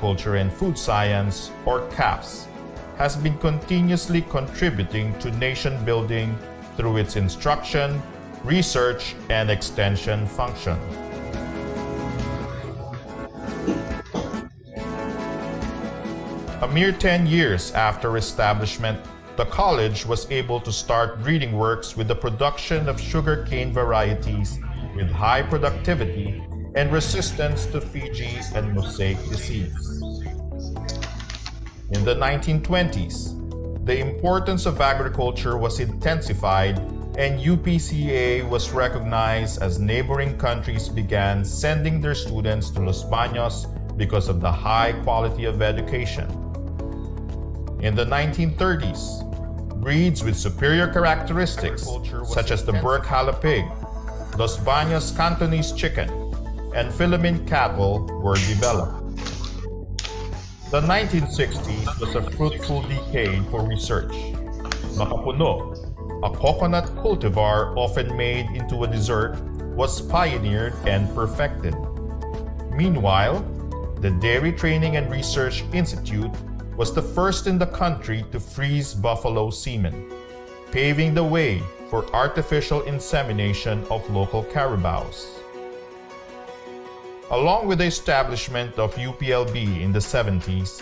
Agriculture and Food Science, or CAFS, has been continuously contributing to nation building through its instruction, research, and extension function. A mere 10 years after establishment, the college was able to start breeding works with the production of sugarcane varieties with high productivity and resistance to Fiji and mosaic disease. In the 1920s, the importance of agriculture was intensified and UPCA was recognized as neighboring countries began sending their students to Los Baños because of the high quality of education. In the 1930s, breeds with superior characteristics, such as the Burkhala pig, Los Baños Cantonese chicken, and Philippine cattle were developed. The 1960s was a fruitful decade for research. Makapuno, a coconut cultivar often made into a dessert, was pioneered and perfected. Meanwhile, the Dairy Training and Research Institute was the first in the country to freeze buffalo semen, paving the way for artificial insemination of local carabaos. Along with the establishment of UPLB in the 70s,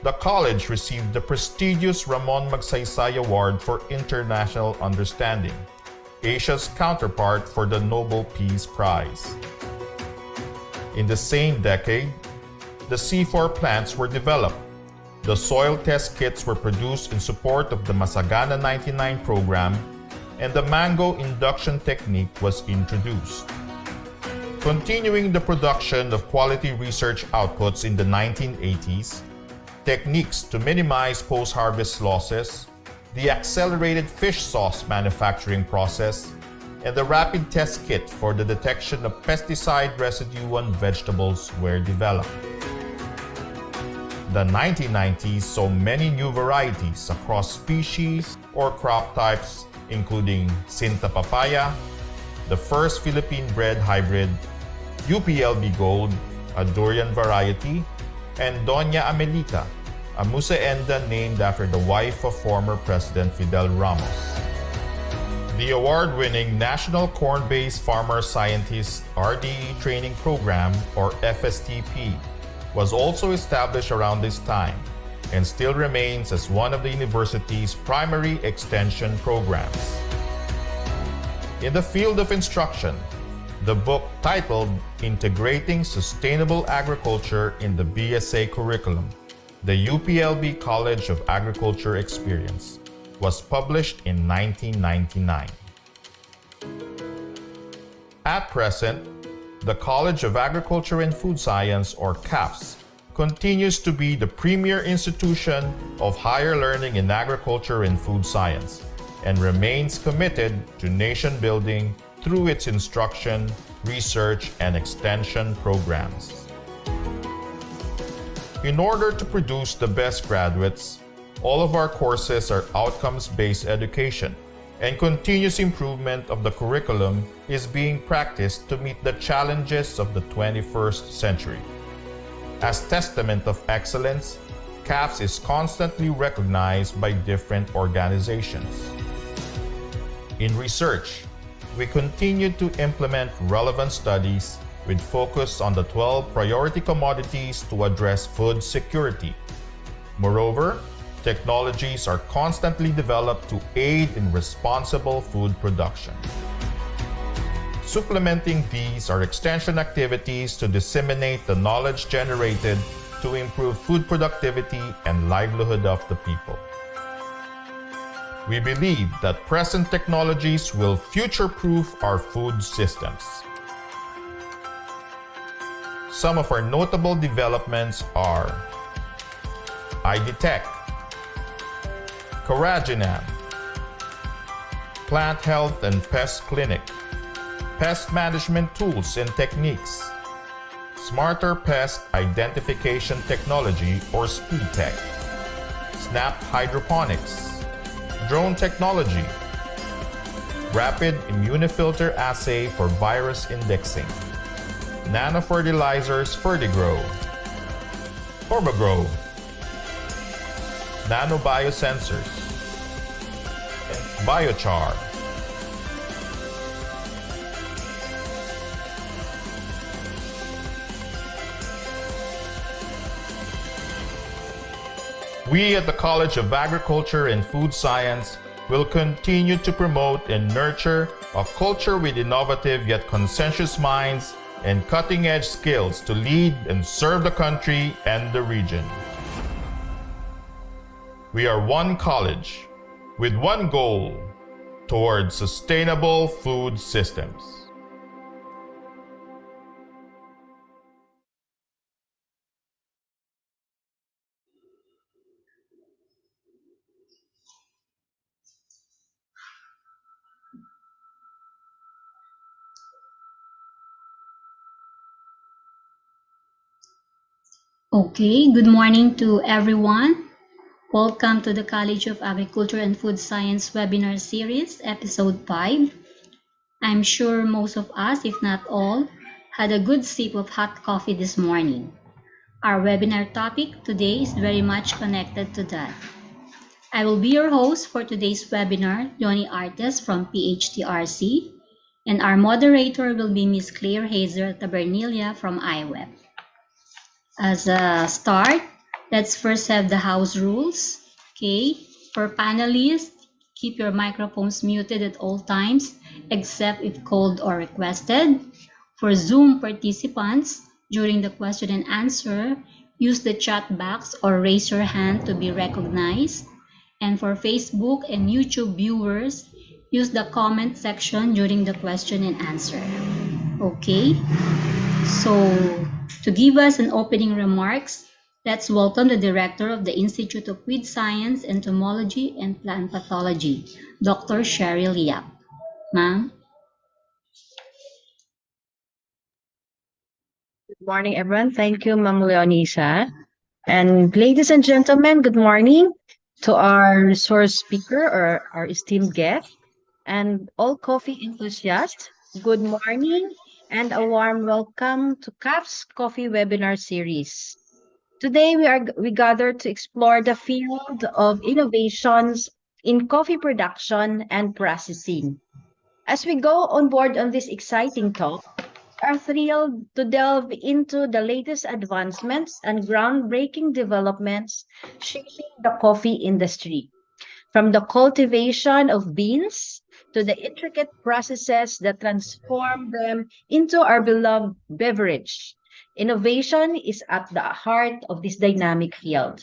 the college received the prestigious Ramon Magsaysay Award for International Understanding, Asia's counterpart for the Nobel Peace Prize. In the same decade, the C4 plants were developed. The soil test kits were produced in support of the Masagana 99 program, and the mango induction technique was introduced. Continuing the production of quality research outputs in the 1980s, techniques to minimize post-harvest losses, the accelerated fish sauce manufacturing process, and the rapid test kit for the detection of pesticide residue on vegetables were developed. The 1990s saw many new varieties across species or crop types, including Sinta papaya, the first Philippine-bred hybrid, UPLB Gold, a durian variety, and Doña Amelita, a musaenda named after the wife of former President Fidel Ramos. The award-winning National Corn-Based Farmer Scientist RDE Training Program, or FSTP, was also established around this time and still remains as one of the university's primary extension programs. In the field of instruction, the book titled Integrating Sustainable Agriculture in the BSA Curriculum, the UPLB College of Agriculture Experience, was published in 1999. At present, the College of Agriculture and Food Science, or CAFS, continues to be the premier institution of higher learning in agriculture and food science, and remains committed to nation building through its instruction, research, and extension programs. In order to produce the best graduates, all of our courses are outcomes-based education, and continuous improvement of the curriculum is being practiced to meet the challenges of the 21st century. As testament of excellence, CAFS is constantly recognized by different organizations. In research, we continue to implement relevant studies with focus on the 12 priority commodities to address food security. Moreover, technologies are constantly developed to aid in responsible food production. Supplementing these are extension activities to disseminate the knowledge generated to improve food productivity and livelihood of the people. We believe that present technologies will future-proof our food systems. Some of our notable developments are IDTech, Coraginam, Plant Health and Pest Clinic, Pest Management Tools and Techniques, Smarter Pest Identification Technology or SpeedTech, Snap Hydroponics, Drone Technology, Rapid Immunofilter Assay for Virus Indexing, Nanofertilizers Fertigrow, Grow, nanobiosensors, biochar. We at the College of Agriculture and Food Science will continue to promote and nurture a culture with innovative yet conscientious minds and cutting-edge skills to lead and serve the country and the region. We are one college with one goal towards sustainable food systems. Okay, good morning to everyone. Welcome to the College of Agriculture and Food Science webinar series, episode 5. I'm sure most of us, if not all, had a good sip of hot coffee this morning. Our webinar topic today is very much connected to that. I will be your host for today's webinar, Johnny Artes from PHTRC, and our moderator will be Ms. Claire Hazer Tabernilia from IWEB. As a start, let's first have the house rules. Okay, for panelists, keep your microphones muted at all times except if called or requested. For Zoom participants, during the question and answer, use the chat box or raise your hand to be recognized. And for Facebook and YouTube viewers, use the comment section during the question and answer. Okay, so to give us an opening remarks, let's welcome the Director of the Institute of Weed Science, Entomology, and Plant Pathology, Dr. Cheryl Yap. Ma'am? Good morning, everyone. Thank you, Ma'am Leonisa. And ladies and gentlemen, good morning to our resource speaker or our esteemed guest and all coffee enthusiasts. Good morning and a warm welcome to CAFS Coffee Webinar Series. Today, we gather to explore the field of innovations in coffee production and processing. As we go on board on this exciting talk, are thrilled to delve into the latest advancements and groundbreaking developments shaping the coffee industry. From the cultivation of beans to the intricate processes that transform them into our beloved beverage, innovation is at the heart of this dynamic field.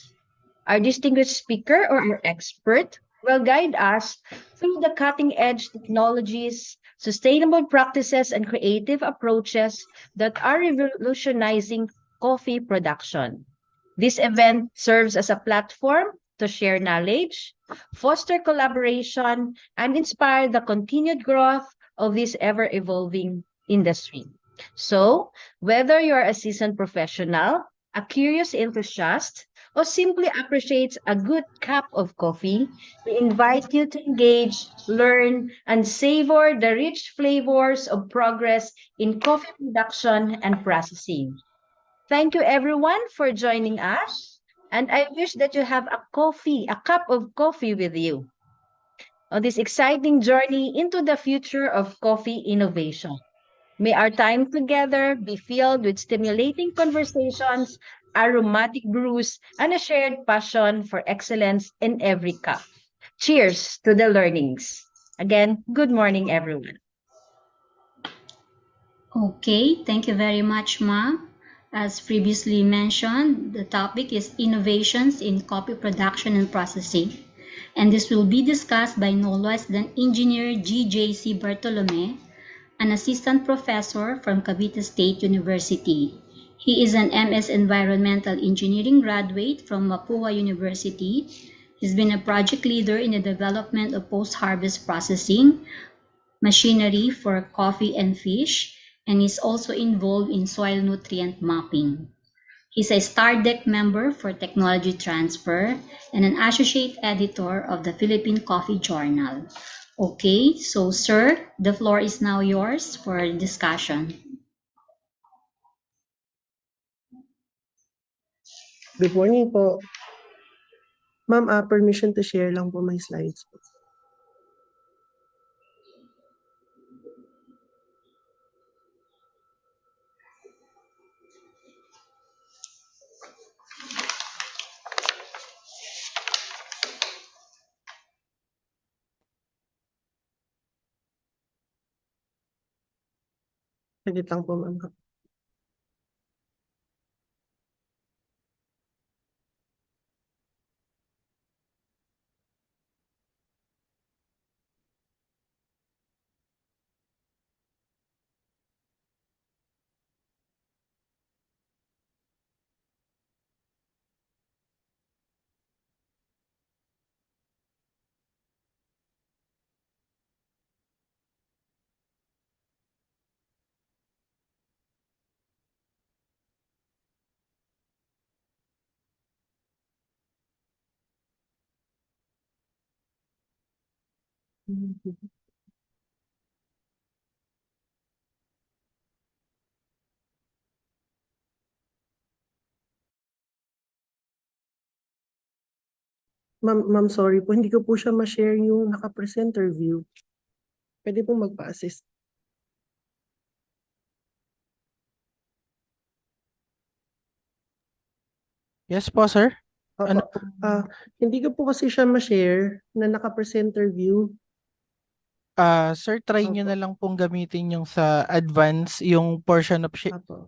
Our distinguished speaker or our expert will guide us through the cutting edge technologies, sustainable practices, and creative approaches that are revolutionizing coffee production. This event serves as a platform to share knowledge, foster collaboration, and inspire the continued growth of this ever evolving industry. So, whether you're a seasoned professional, a curious enthusiast, or simply appreciates a good cup of coffee, we invite you to engage, learn, and savor the rich flavors of progress in coffee production and processing. Thank you everyone for joining us, and I wish that you have a cup of coffee with you on this exciting journey into the future of coffee innovation. May our time together be filled with stimulating conversations, aromatic brews, and a shared passion for excellence in every cup. Cheers to the learnings. Again, good morning, everyone. Okay, thank you very much, ma'am. As previously mentioned, the topic is innovations in coffee production and processing. And this will be discussed by no less than Engineer G.J.C. Bartolome, an assistant professor from Cavite State University. He is an MS Environmental Engineering graduate from Mapua University. He's been a project leader in the development of post-harvest processing, machinery for coffee and fish, and is also involved in soil nutrient mapping. He's a Star Deck member for technology transfer and an associate editor of the Philippine Coffee Journal. Okay, so sir, the floor is now yours for discussion. Good morning po. Ma'am, permission to share lang po my slides po. Saglit lang po, ma'am. Ma'am, sorry po, hindi ko po siya ma-share yung naka-presenter view. Pwede po magpa-assist. Yes po, sir. Opo. Ano? Hindi ko po kasi siya ma-share na naka-presenter view. Sir, try nyo Opo. na lang pong gamitin yung sa advance, yung portion of Opo.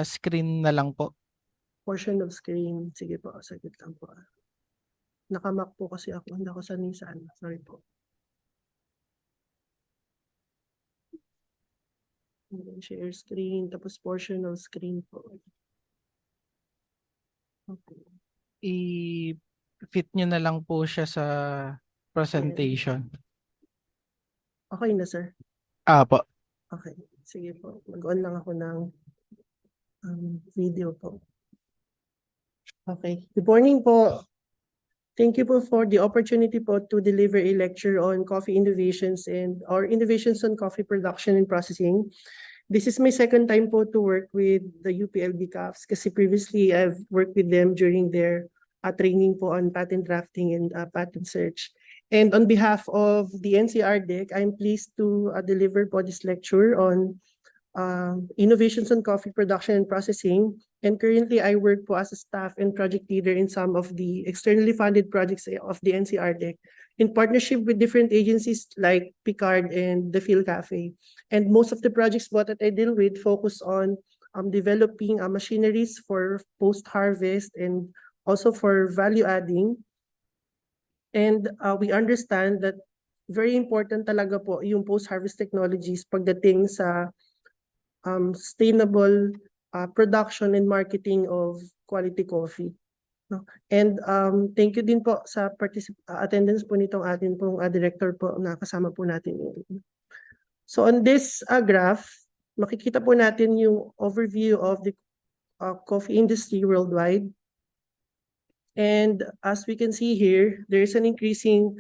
screen na lang po. Portion of screen. Sige po, saglit lang po. Naka-Mac po kasi ako. Hindi ako sanay sa ano. Sorry po. Share screen, tapos portion of screen po. Okay. I-fit nyo na lang po siya sa presentation. Okay na, sir. Po. Okay. Sige po. Mag-on lang ako ng video po. Okay. Good morning po. Thank you po for the opportunity po to deliver a lecture on coffee innovations and our innovations on coffee production and processing. This is my second time po to work with the UPLB CAFS kasi previously I've worked with them during their training po on patent drafting and patent search. And on behalf of the NCR DEC, I'm pleased to deliver po this lecture on innovations on coffee production and processing. And currently, I work po as a staff and project leader in some of the externally funded projects of the NCR DEC in partnership with different agencies like Picard and the Phil Cafe. And most of the projects that I deal with focus on developing machineries for post-harvest and also for value adding. And we understand that very important talaga po yung post-harvest technologies pagdating sa sustainable production and marketing of quality coffee. No? And thank you din po sa attendance po nitong atin pong director po na kasama po natin. So on this graph, makikita po natin yung overview of the coffee industry worldwide. And as we can see here, there is an increasing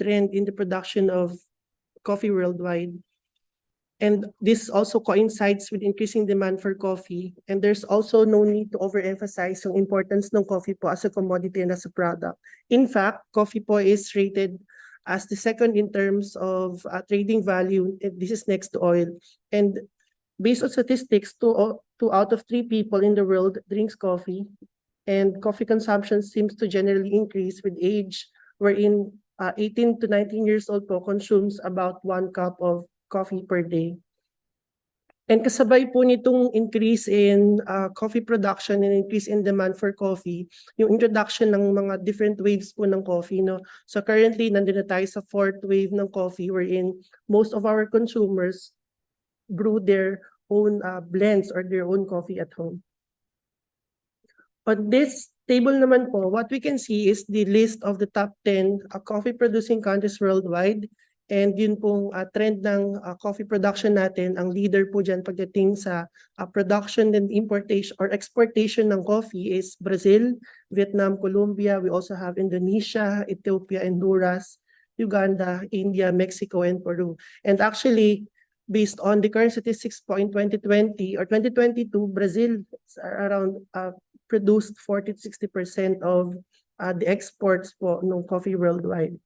trend in the production of coffee worldwide. And this also coincides with increasing demand for coffee. And there's also no need to overemphasize the importance ng coffee po as a commodity and as a product. In fact, coffee po is rated as the second in terms of trading value. This is next to oil. And based on statistics, two out of 3 people in the world drinks coffee. And coffee consumption seems to generally increase with age, wherein 18 to 19 years old po consumes about 1 cup of coffee per day. And kasabay po nitong increase in coffee production and increase in demand for coffee, yung introduction ng mga different waves po ng coffee. No? So currently, nandun na tayo sa 4th wave ng coffee wherein most of our consumers brew their own blends or their own coffee at home. On this table naman po, what we can see is the list of the top 10 coffee producing countries worldwide. And yun pong trend ng coffee production natin, ang leader po dyan pagdating sa production and importation or exportation ng coffee is Brazil, Vietnam, Colombia. We also have Indonesia, Ethiopia, Honduras, Uganda, India, Mexico, and Peru. And actually, based on the current statistics po in 2020 or 2022, Brazil is around produced 40 to 60% of the exports po ng coffee worldwide.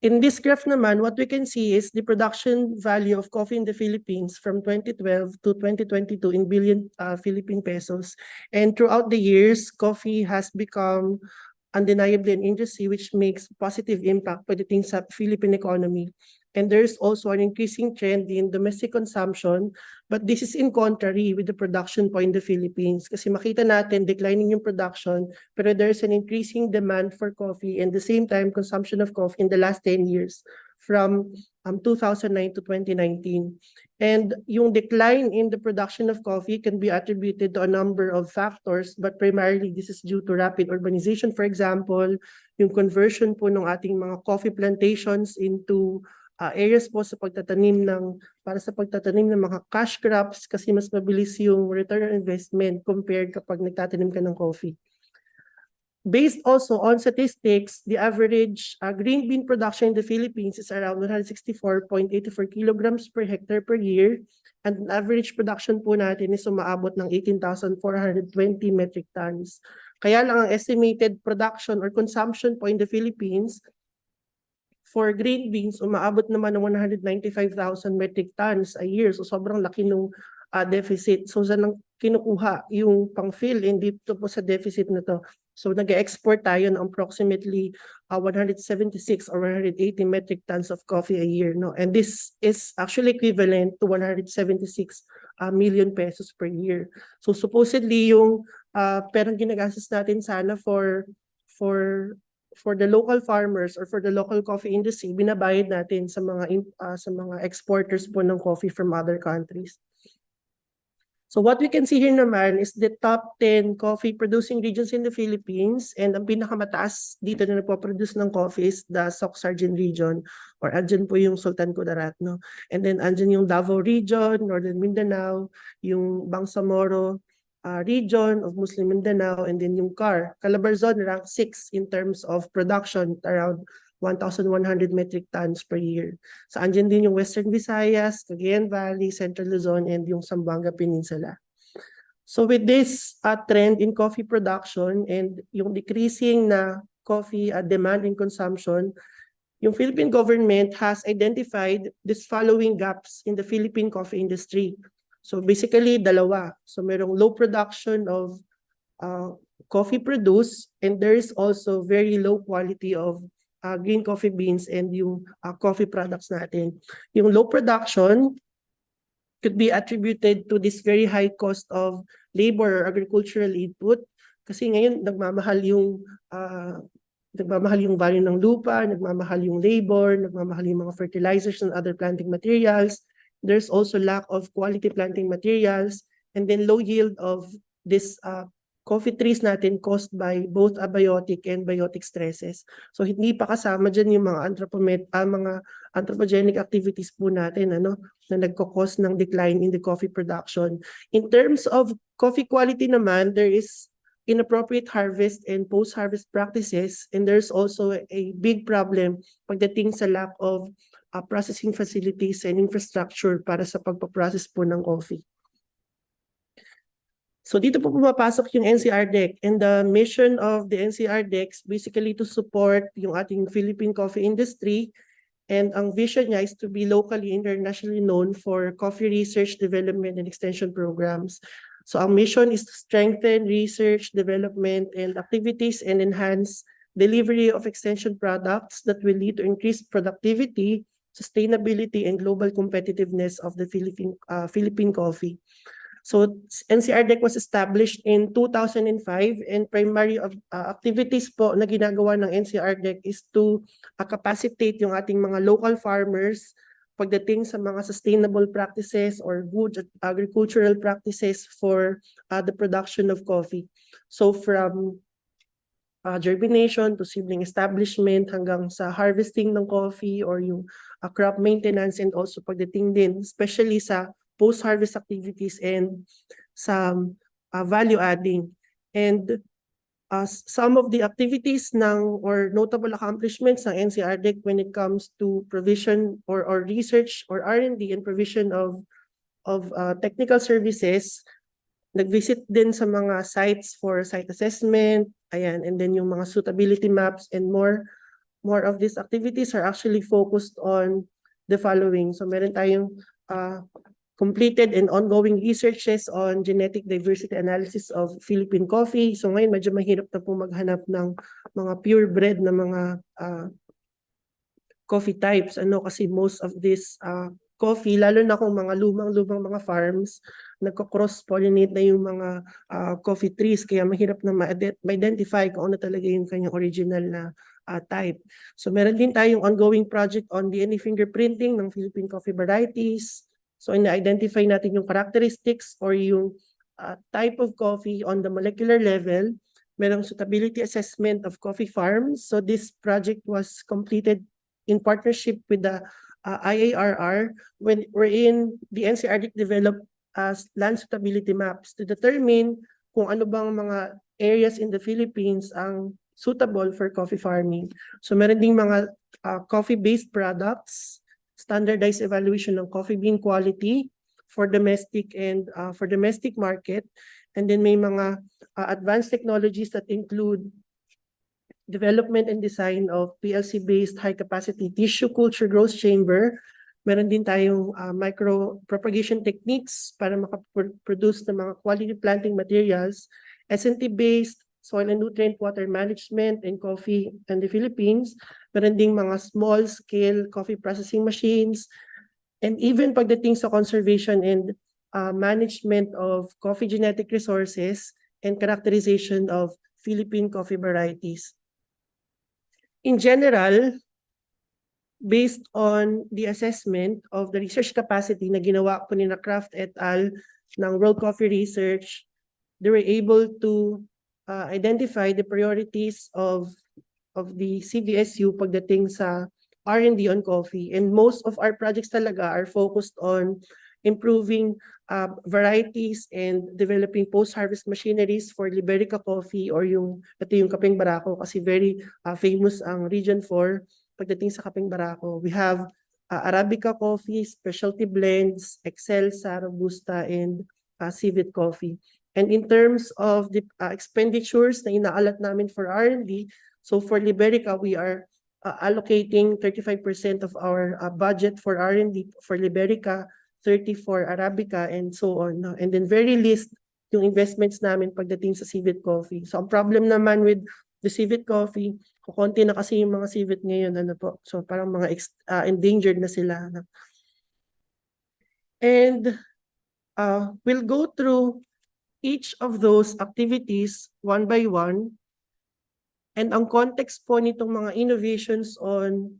In this graph naman, what we can see is the production value of coffee in the Philippines from 2012 to 2022 in billion Philippine pesos. And throughout the years, coffee has become undeniably an industry which makes positive impact pagdating sa Philippine economy. And there's also an increasing trend in domestic consumption, but this is in contrary with the production po in the Philippines. Kasi makita natin declining yung production, pero there's an increasing demand for coffee and the same time consumption of coffee in the last 10 years from 2009 to 2019. And yung decline in the production of coffee can be attributed to a number of factors, but primarily this is due to rapid urbanization. For example, yung conversion po ng ating mga coffee plantations into areas po sa pagtatanim para sa pagtatanim ng mga cash crops kasi mas mabilis yung return on investment compared kapag nagtatanim ka ng coffee. Based also on statistics, the average green bean production in the Philippines is around 164.84 kilograms per hectare per year, and average production po natin is umaabot ng 18,420 metric tons. Kaya lang ang estimated production or consumption po in the Philippines for green beans, umaabot naman ng 195,000 metric tons a year. So sobrang laki ng deficit. So saan lang kinukuha yung pang-fill in dito po sa deficit na to. So nag-export tayo ng approximately 176 or 180 metric tons of coffee a year. No? And this is actually equivalent to 176 million pesos per year. So supposedly yung perang ginagastos natin sana for the local farmers or for the local coffee industry, binabayad natin sa mga exporters po ng coffee from other countries. So what we can see here naman is the top 10 coffee producing regions in the Philippines, and ang pinakamataas dito na nagpo-produce ng coffee is the Soc-Sargent region, or andyan po yung Sultan Kudarat, no? And then andyan yung Davao region, Northern Mindanao, yung Bangsamoro region of Muslim Mindanao, and then yung Calabarzon rank 6 in terms of production, around 1,100 metric tons per year. So andyan din yung Western Visayas, Cagayan Valley, Central Luzon, and yung Zamboanga Peninsula. So with this trend in coffee production and yung decreasing na coffee demand and consumption, yung Philippine government has identified these following gaps in the Philippine coffee industry. So basically, dalawa. So merong low production of coffee produced, and there is also very low quality of green coffee beans and yung coffee products natin. Yung low production could be attributed to this very high cost of labor or agricultural input. Kasi ngayon, nagmamahal yung value ng lupa, nagmamahal yung labor, nagmamahal yung mga fertilizers and other planting materials. There's also lack of quality planting materials, and then low yield of this coffee trees natin caused by both abiotic and biotic stresses. So hindi pa kasama dyan yung mga anthropogenic activities po natin na nagko-cause ng decline in the coffee production. In terms of coffee quality naman, there is inappropriate harvest and post-harvest practices, and there's also a big problem pagdating sa lack of processing facilities and infrastructure para sa pagpaprocess po ng coffee. So dito po pumapasok yung NCR-DEC, and the mission of the NCR-DEC is basically to support yung ating Philippine coffee industry, and ang vision niya is to be locally internationally known for coffee research, development, and extension programs. So ang mission is to strengthen research, development, and activities and enhance delivery of extension products that will lead to increased productivity, sustainability, and global competitiveness of the Philippine coffee. So NCR-DEC was established in 2005, and primary activities po na ginagawa ng NCR-DEC is to capacitate yung ating mga local farmers pagdating sa mga sustainable practices or good agricultural practices for the production of coffee. So from germination to seedling establishment hanggang sa harvesting ng coffee or yung crop maintenance, and also pagdating din especially sa post-harvest activities and some value adding. And some of the activities or notable accomplishments ng NCR-DEC when it comes to provision or research or R&D and provision of technical services Nag-visit din sa mga sites for site assessment, ayan, and then yung mga suitability maps and more of these activities are actually focused on the following. So meron tayong completed and ongoing researches on genetic diversity analysis of Philippine coffee. So ngayon medyo mahirap na po maghanap ng mga purebred na mga coffee types, kasi most of this coffee, lalo na kung mga lumang mga farms, nagko-cross-pollinate na yung mga coffee trees, kaya mahirap na ma-identify kung ano talaga yung kanyang original na type. So meron din tayong ongoing project on DNA fingerprinting ng Philippine coffee varieties. So ina-identify natin yung characteristics or yung type of coffee on the molecular level. Merong suitability assessment of coffee farms. So this project was completed in partnership with the IARR, wherein the NCRD developed land suitability maps to determine kung ano bang mga areas in the Philippines ang suitable for coffee farming. So meron ding mga coffee-based products, standardized evaluation ng coffee bean quality for domestic and for domestic market, and then may mga advanced technologies that include development and design of PLC-based high-capacity tissue culture growth chamber. Meron din tayong micro-propagation techniques para makaproduce ng mga quality planting materials, SNT-based soil and nutrient water management and coffee in the Philippines. Meron ding mga small-scale coffee processing machines, and even pagdating sa conservation and management of coffee genetic resources and characterization of Philippine coffee varieties. In general, based on the assessment of the research capacity na ginawa po ni Kraft et al. Ng World Coffee Research, they were able to identify the priorities of the CVSU pagdating sa R&D on coffee. And most of our projects talaga are focused on improving varieties and developing post-harvest machineries for Liberica coffee, or ito yung Kapeng Barako, kasi very famous ang Region 4 pagdating sa Kapeng Barako. We have Arabica coffee, specialty blends, Excelsa, Robusta, and Civet coffee. And in terms of the expenditures na inaalat namin for R&D, so for Liberica, we are allocating 35% of our budget for R&D for Liberica, 30 for Arabica, and so on. No? And then very least yung investments namin pagdating sa Civet coffee. So ang problem naman with the Civet coffee, kukunti na kasi yung mga Civet ngayon, so parang mga endangered na sila. No? And we'll go through each of those activities one by one. And ang context po nitong mga innovations on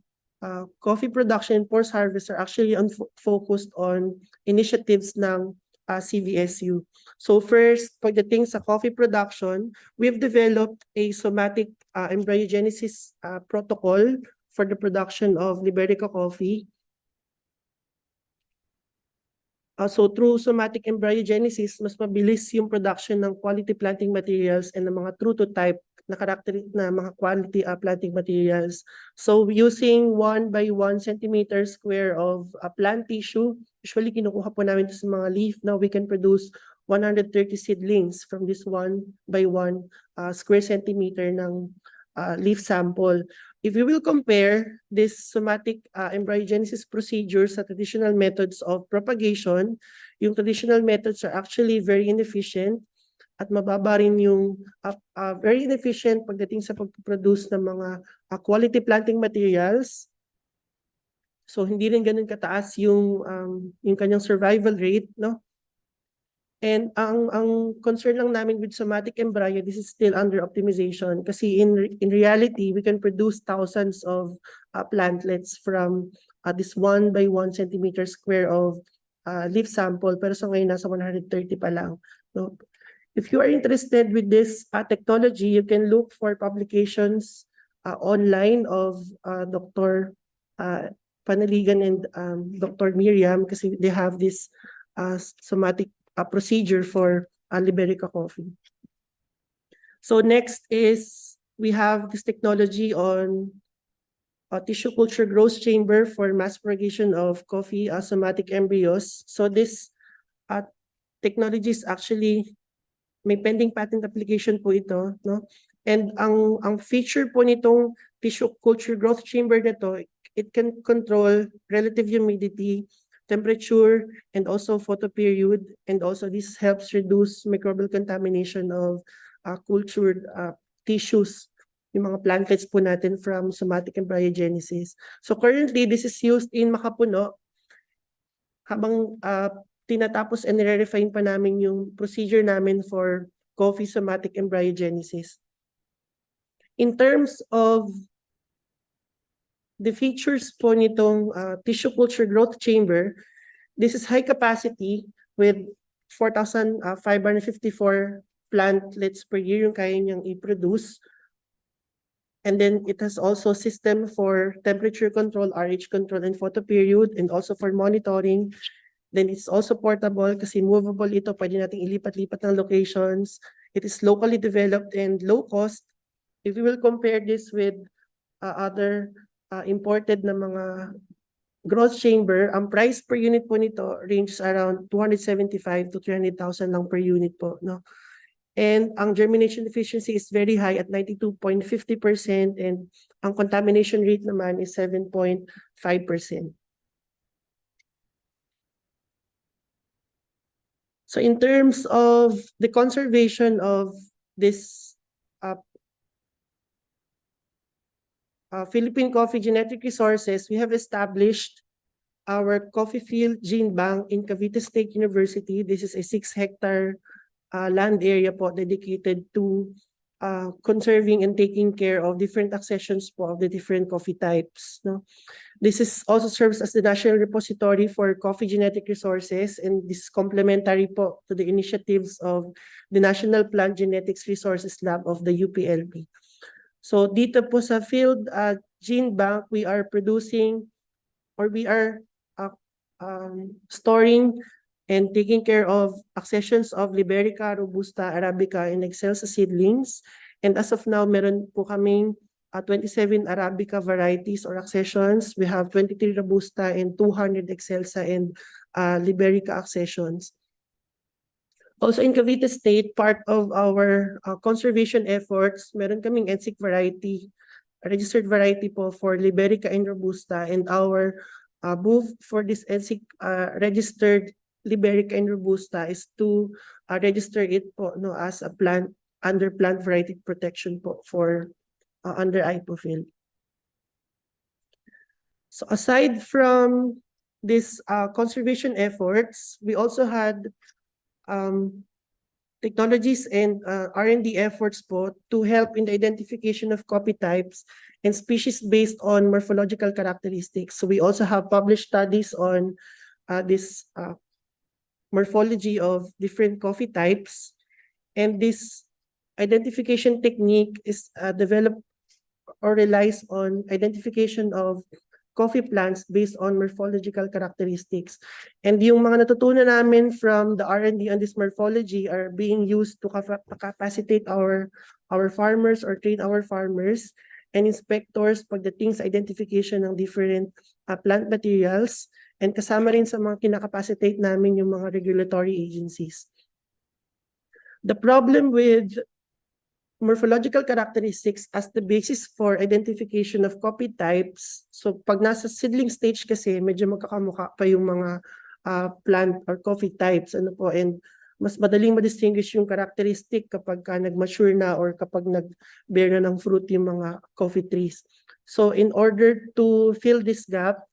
coffee production and post-harvest are actually focused on initiatives ng CVSU. So first, pagdating sa coffee production, we've developed a somatic embryogenesis protocol for the production of Liberica coffee. So through somatic embryogenesis, mas mabilis yung production ng quality planting materials and ng mga true to type na mga quality planting materials. So using 1 by 1 centimeter square of plant tissue, usually kinukuha po namin ito sa mga leaf. Now we can produce 130 seedlings from this 1 by 1 square centimeter ng leaf sample. If we will compare this somatic embryogenesis procedure sa traditional methods of propagation, yung traditional methods are actually very inefficient at mababa rin yung very inefficient pagdating sa pag-produce ng mga quality planting materials. So hindi rin ganun kataas yung kanyang survival rate, no? And ang concern lang namin with somatic embryo, this is still under optimization kasi in reality, we can produce thousands of plantlets from this 1 by 1 centimeter square of leaf sample, pero sa ngayon nasa 130 pa lang. No? If you are interested with this technology, you can look for publications online of Dr. Panaligan and Dr. Miriam kasi they have this somatic procedure for Liberica coffee. So next is we have this technology on tissue culture growth chamber for mass propagation of coffee somatic embryos. So this technology is actually may pending patent application po ito, no? And ang feature po nitong tissue culture growth chamber na to, it can control relative humidity, temperature, and also photoperiod, and also this helps reduce microbial contamination of cultured tissues, yung mga plantlets po natin from somatic embryogenesis. So currently, this is used in Makapuno habang tinatapos and nire-refine pa namin yung procedure namin for coffee somatic embryogenesis. In terms of the features po nitong tissue culture growth chamber, this is high capacity with 4,554 plantlets per year yung kaya niyang i-produce. And then it has also system for temperature control, RH control, and photoperiod, and also for monitoring. Then it's also portable kasi movable ito. Pwede nating ilipat-lipat ng locations. It is locally developed and low cost. If we will compare this with other imported na mga growth chamber, ang price per unit po nito ranges around 275 to 300,000 lang per unit po, no? And ang germination efficiency is very high at 92.50%, and ang contamination rate naman is 7.5%. So in terms of the conservation of this Philippine coffee genetic resources, we have established our coffee field gene bank in Cavite State University. This is a 6-hectare land area po dedicated to conserving and taking care of different accessions po of the different coffee types, no? This is also serves as the national repository for coffee genetic resources, and this is complementary po to the initiatives of the National Plant Genetics Resources Lab of the UPLB. So dito po sa field gene bank, we are producing, or we are storing and taking care of accessions of Liberica, Robusta, Arabica, and Excelsa seedlings. And as of now, meron po kaming 27 Arabica varieties or accessions. We have 23 Robusta and 200 Excelsa and Liberica accessions. Also in Cavite State, part of our conservation efforts, meron kaming NSIC variety, registered variety po for Liberica and Robusta, and our move for this NSIC registered Liberica and Robusta is to register it po, no, as a plant under plant variety protection po for under IPOFIL. So aside from this conservation efforts, we also had technologies and R&D efforts po to help in the identification of copy types and species based on morphological characteristics. So we also have published studies on this morphology of different coffee types, and this identification technique is developed or relies on identification of coffee plants based on morphological characteristics. And yung mga natutunan namin from the R&D on this morphology are being used to capacitate our farmers or train our farmers and inspectors pagdating sa identification ng different plant materials, and kasama rin sa mga kinakapacitate namin yung mga regulatory agencies. The problem with morphological characteristics as the basis for identification of copy types. So pag nasa seedling stage kasi, medyo magkakamukha pa yung mga plant or coffee types. Ano po, and mas madaling ma-distinguish yung characteristic kapag nag-mature na or kapag nag-bear na ng fruit yung mga coffee trees. So in order to fill this gap,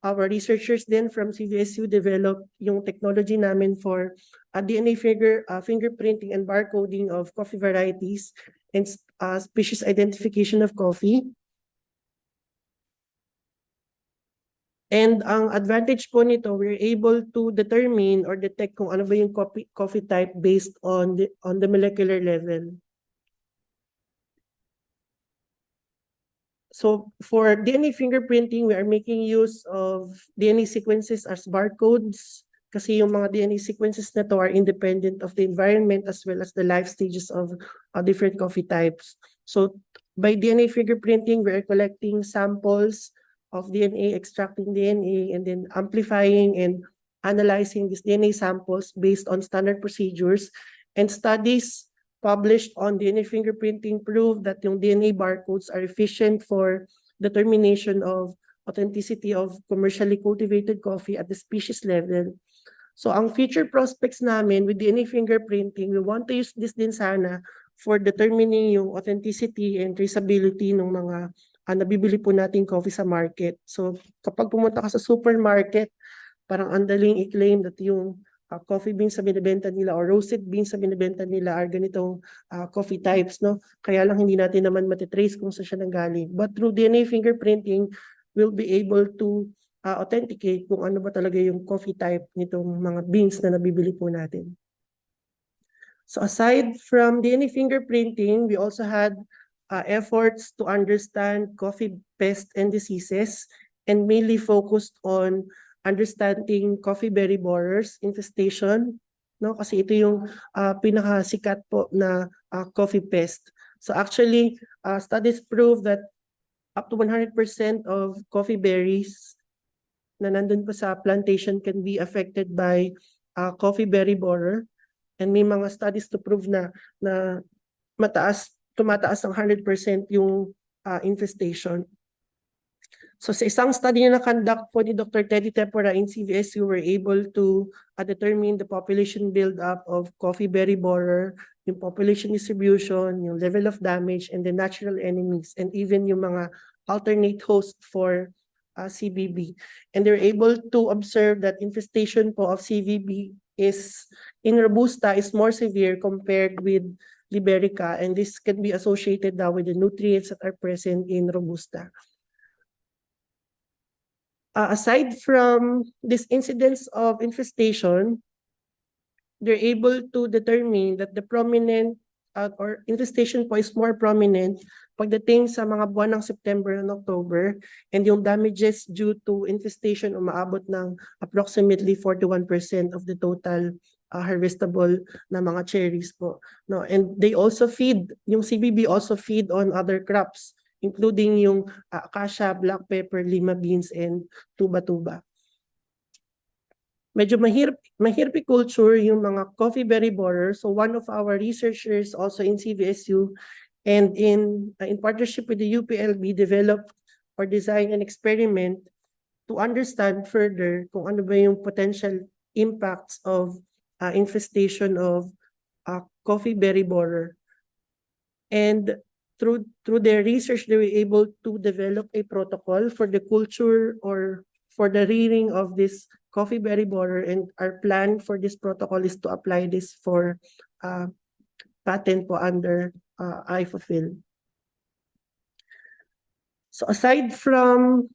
our researchers then from CVSU developed yung technology namin for DNA fingerprinting and barcoding of coffee varieties and species identification of coffee. And ang advantage po nito, we're able to determine or detect kung ano ba yung coffee type based on the molecular level. So for DNA fingerprinting, we are making use of DNA sequences as barcodes kasi yung mga DNA sequences na to are independent of the environment as well as the life stages of different coffee types. So by DNA fingerprinting, we are collecting samples of DNA, extracting DNA, and then amplifying and analyzing these DNA samples based on standard procedures. And studies published on DNA fingerprinting prove that yung DNA barcodes are efficient for determination of authenticity of commercially cultivated coffee at the species level. So ang future prospects namin with DNA fingerprinting, we want to use this din sana for determining yung authenticity and traceability ng mga nabibili po nating coffee sa market. So kapag pumunta ka sa supermarket, parang ang daling i-claim that yung coffee beans sa binibenta nila or roasted beans sa binibenta nila are ganitong coffee types, no? Kaya lang hindi natin naman matitrace kung saan siya nanggaling. But through DNA fingerprinting, we'll be able to authenticate kung ano ba talaga yung coffee type nitong mga beans na nabibili po natin. So aside from DNA fingerprinting, we also had efforts to understand coffee pests and diseases and mainly focused on understanding coffee berry borers infestation, no? Kasi ito yung pinakasikat po na coffee pest. So actually, studies prove that up to 100% of coffee berries na nandun pa sa plantation can be affected by coffee berry borer. And may mga studies to prove na tumataas ng 100% yung infestation. So sa isang study na na-conduct po ni Dr. Teddy Tempora in CVS, we were able to determine the population build-up of coffee berry borer, yung population distribution, yung level of damage, and the natural enemies, and even yung mga alternate host for CVB. And they're able to observe that infestation po of CVB is in Robusta is more severe compared with Liberica, and this can be associated now with the nutrients that are present in Robusta. Aside from this incidence of infestation, they're able to determine that the prominent or infestation po is more prominent pagdating sa mga buwan ng September and October, and yung damages due to infestation umaabot ng approximately 41% of the total harvestable na mga cherries po. No, and they also feed, yung CBB also feed on other crops, including yung acacia, black pepper, lima beans, and tuba-tuba. Medyo mahirpi culture yung mga coffee berry borer. So one of our researchers also in CVSU and in partnership with the UPLB developed or designed an experiment to understand further kung ano ba yung potential impacts of infestation of coffee berry borer. And through their research, they were able to develop a protocol for the culture or for the rearing of this coffee berry borer, and our plan for this protocol is to apply this for patent po under IFOFIL. So aside from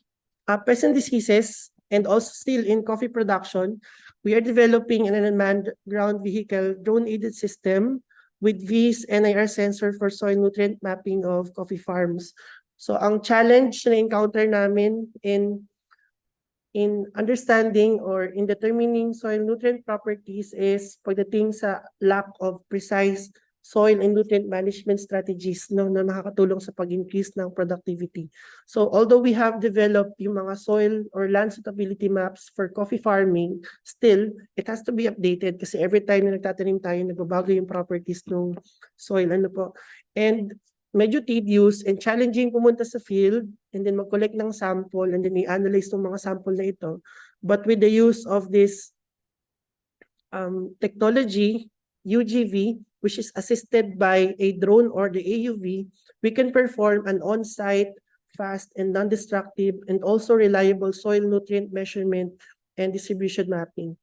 pest and diseases, and also still in coffee production, we are developing an unmanned ground vehicle drone-aided system with VIS NIR sensor for soil nutrient mapping of coffee farms. So ang challenge na encounter namin in understanding or in determining soil nutrient properties is pagdating sa lack of precise soil and nutrient management strategies na nakakatulong sa pag-increase ng productivity. So although we have developed yung mga soil or land suitability maps for coffee farming, still, it has to be updated kasi every time na nagtatanim tayo, nagbabago yung properties ng soil. And medyo tedious and challenging pumunta sa field and then mag-collect ng sample and then i-analyze ng mga sample na ito. But with the use of this technology, UGV, which is assisted by a drone or the AUV, we can perform an on-site, fast and non-destructive and also reliable soil nutrient measurement and distribution mapping.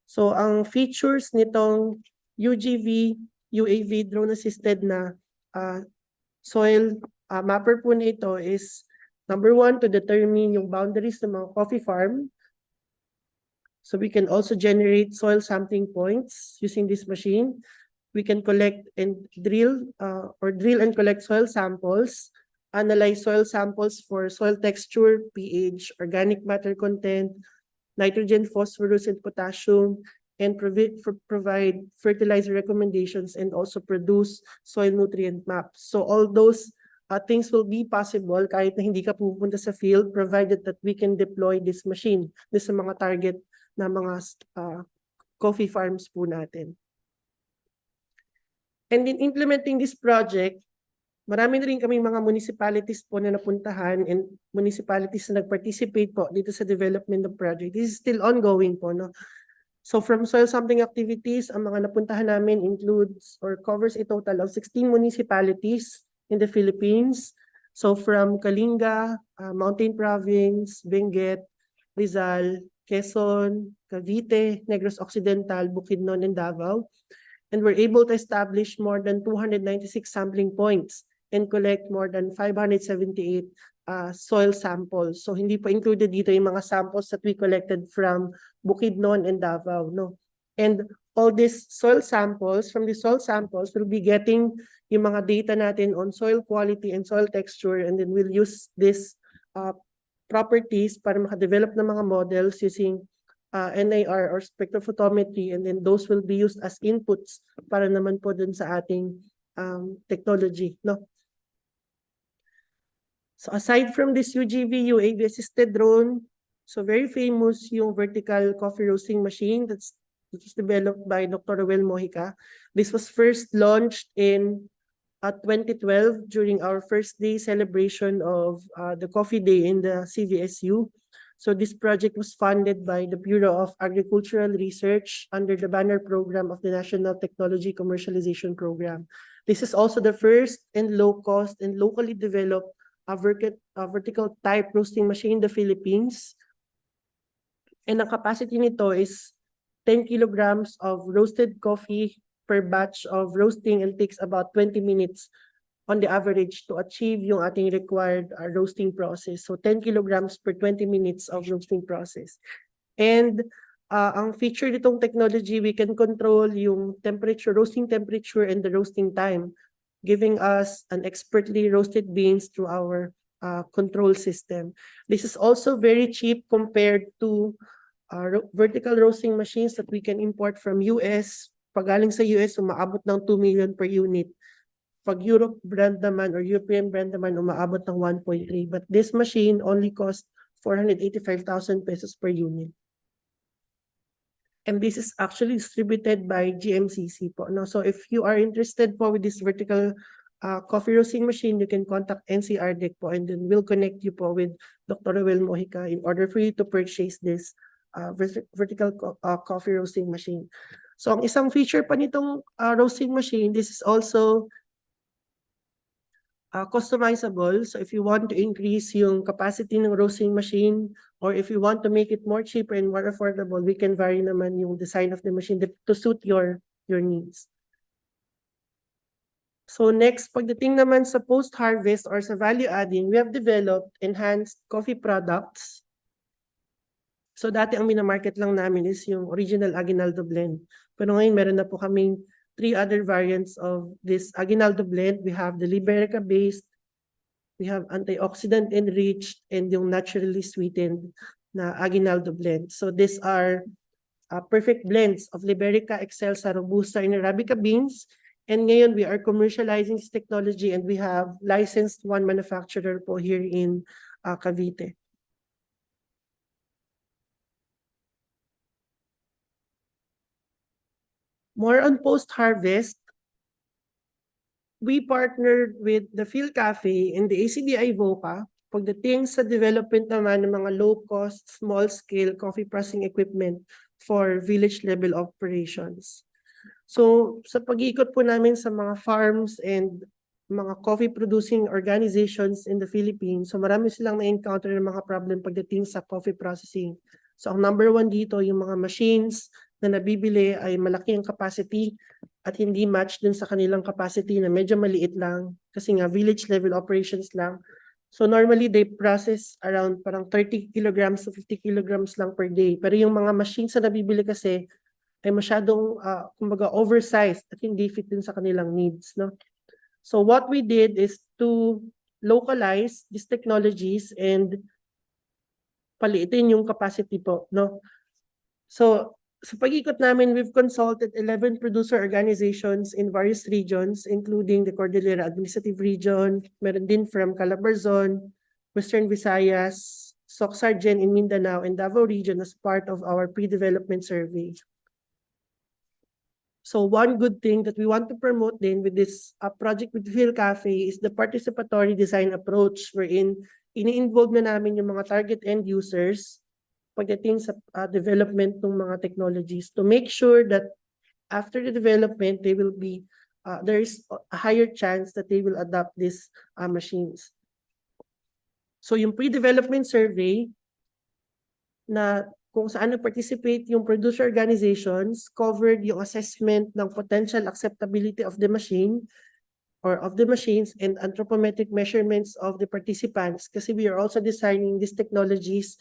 So ang features nitong UGV, UAV drone-assisted na soil mapper po nito is number one, to determine yung boundaries ng mga coffee farm. So we can also generate soil sampling points using this machine. We can collect and drill and collect soil samples, analyze soil samples for soil texture, pH, organic matter content, nitrogen, phosphorus, and potassium, and provide fertilizer recommendations and also produce soil nutrient maps. So all those things will be possible kahit na hindi ka pupunta sa field, provided that we can deploy this machine sa mga target na mga coffee farms po natin. And in implementing this project, marami na rin kaming mga municipalities po na napuntahan and municipalities na nag-participate po dito sa development ng project. This is still ongoing po, no? So from soil sampling activities, ang mga napuntahan namin includes or covers a total of 16 municipalities in the Philippines. So from Kalinga, Mountain Province, Benguet, Rizal, Quezon, Cavite, Negros Occidental, Bukidnon, and Davao. And we're able to establish more than 296 sampling points and collect more than 578 soil samples. So hindi pa included dito yung mga samples that we collected from Bukidnon and Davao, no? And all these soil samples, from the soil samples, we'll be getting yung mga data natin on soil quality and soil texture, and then we'll use this properties para makadevelop ng mga models using NIR or spectrophotometry, and then those will be used as inputs para naman po dun sa ating technology, no? So aside from this UGV, UAV-assisted drone, so very famous yung vertical coffee roasting machine which is developed by Dr. Roel Mojica. This was first launched in 2012 during our first day celebration of the Coffee Day in the CVSU. So this project was funded by the Bureau of Agricultural Research under the banner program of the National Technology Commercialization Program. This is also the first and low-cost and locally developed vertical type roasting machine in the Philippines. And ang capacity nito is 10 kilograms of roasted coffee per batch of roasting, and takes about 20 minutes on the average to achieve yung ating required roasting process. So 10 kilograms per 20 minutes of roasting process. And ang feature nitong technology, we can control yung temperature, roasting temperature and the roasting time, giving us an expertly roasted beans through our control system. This is also very cheap compared to vertical roasting machines that we can import from US. Pag galing sa US, umaabot ng 2 million per unit. Pag Europe brand naman or European brand naman, umaabot ng 1.3. But this machine only cost 485,000 pesos per unit. And this is actually distributed by GMCC po, no? So if you are interested po with this vertical coffee roasting machine, you can contact NCRDEC po, and then we'll connect you po with Dr. Roel Mojica in order for you to purchase this vertical coffee roasting machine. So ang isang feature pa nitong roasting machine, this is also customizable. So if you want to increase yung capacity ng roasting machine, or if you want to make it more cheaper and more affordable, we can vary naman yung design of the machine to suit your needs. So next, pagdating naman sa post-harvest or sa value adding, we have developed enhanced coffee products. So dati ang minamarket lang namin is yung original Aguinaldo blend. Pero ngayon meron na po kaming 3 other variants of this Aguinaldo blend. We have the Liberica based, we have antioxidant enriched, and yung naturally sweetened na Aguinaldo blend. So these are perfect blends of Liberica, Excelsa, Robusta, and Arabica beans. And ngayon we are commercializing this technology, and we have licensed one manufacturer po here in Cavite. More on post-harvest, we partnered with the Phil Cafe and the ACDI VOCA pagdating sa development naman ng mga low-cost, small-scale coffee pressing equipment for village-level operations. So sa pag-ikot po namin sa mga farms and mga coffee-producing organizations in the Philippines, so marami silang na-encounter ng mga problem pagdating sa coffee processing. So ang number 1 dito, yung mga machines na nabibili ay malaki ang capacity at hindi match dun sa kanilang capacity na medyo maliit lang kasi nga village level operations lang. So normally they process around parang 30 kilograms to 50 kilograms lang per day. Pero yung mga machines na nabibili kasi ay masyadong kumbaga oversized at hindi fit din sa kanilang needs, no? So what we did is to localize these technologies and paliitin yung capacity po, no? So sa pag-ikot namin, we've consulted 11 producer organizations in various regions, including the Cordillera Administrative Region, meron din from Calabarzon, Western Visayas, Soc-Sargen in Mindanao, and Davao Region as part of our pre-development survey. So one good thing that we want to promote then with this project with Phil Cafe is the participatory design approach wherein ini-involve na namin yung mga target end users pagdating sa development ng mga technologies to make sure that after the development, they will be there is a higher chance that they will adopt these machines. So yung pre-development survey na kung saan nag-participate yung producer organizations covered yung assessment ng potential acceptability of the machine or of the machines and anthropometric measurements of the participants kasi we are also designing these technologies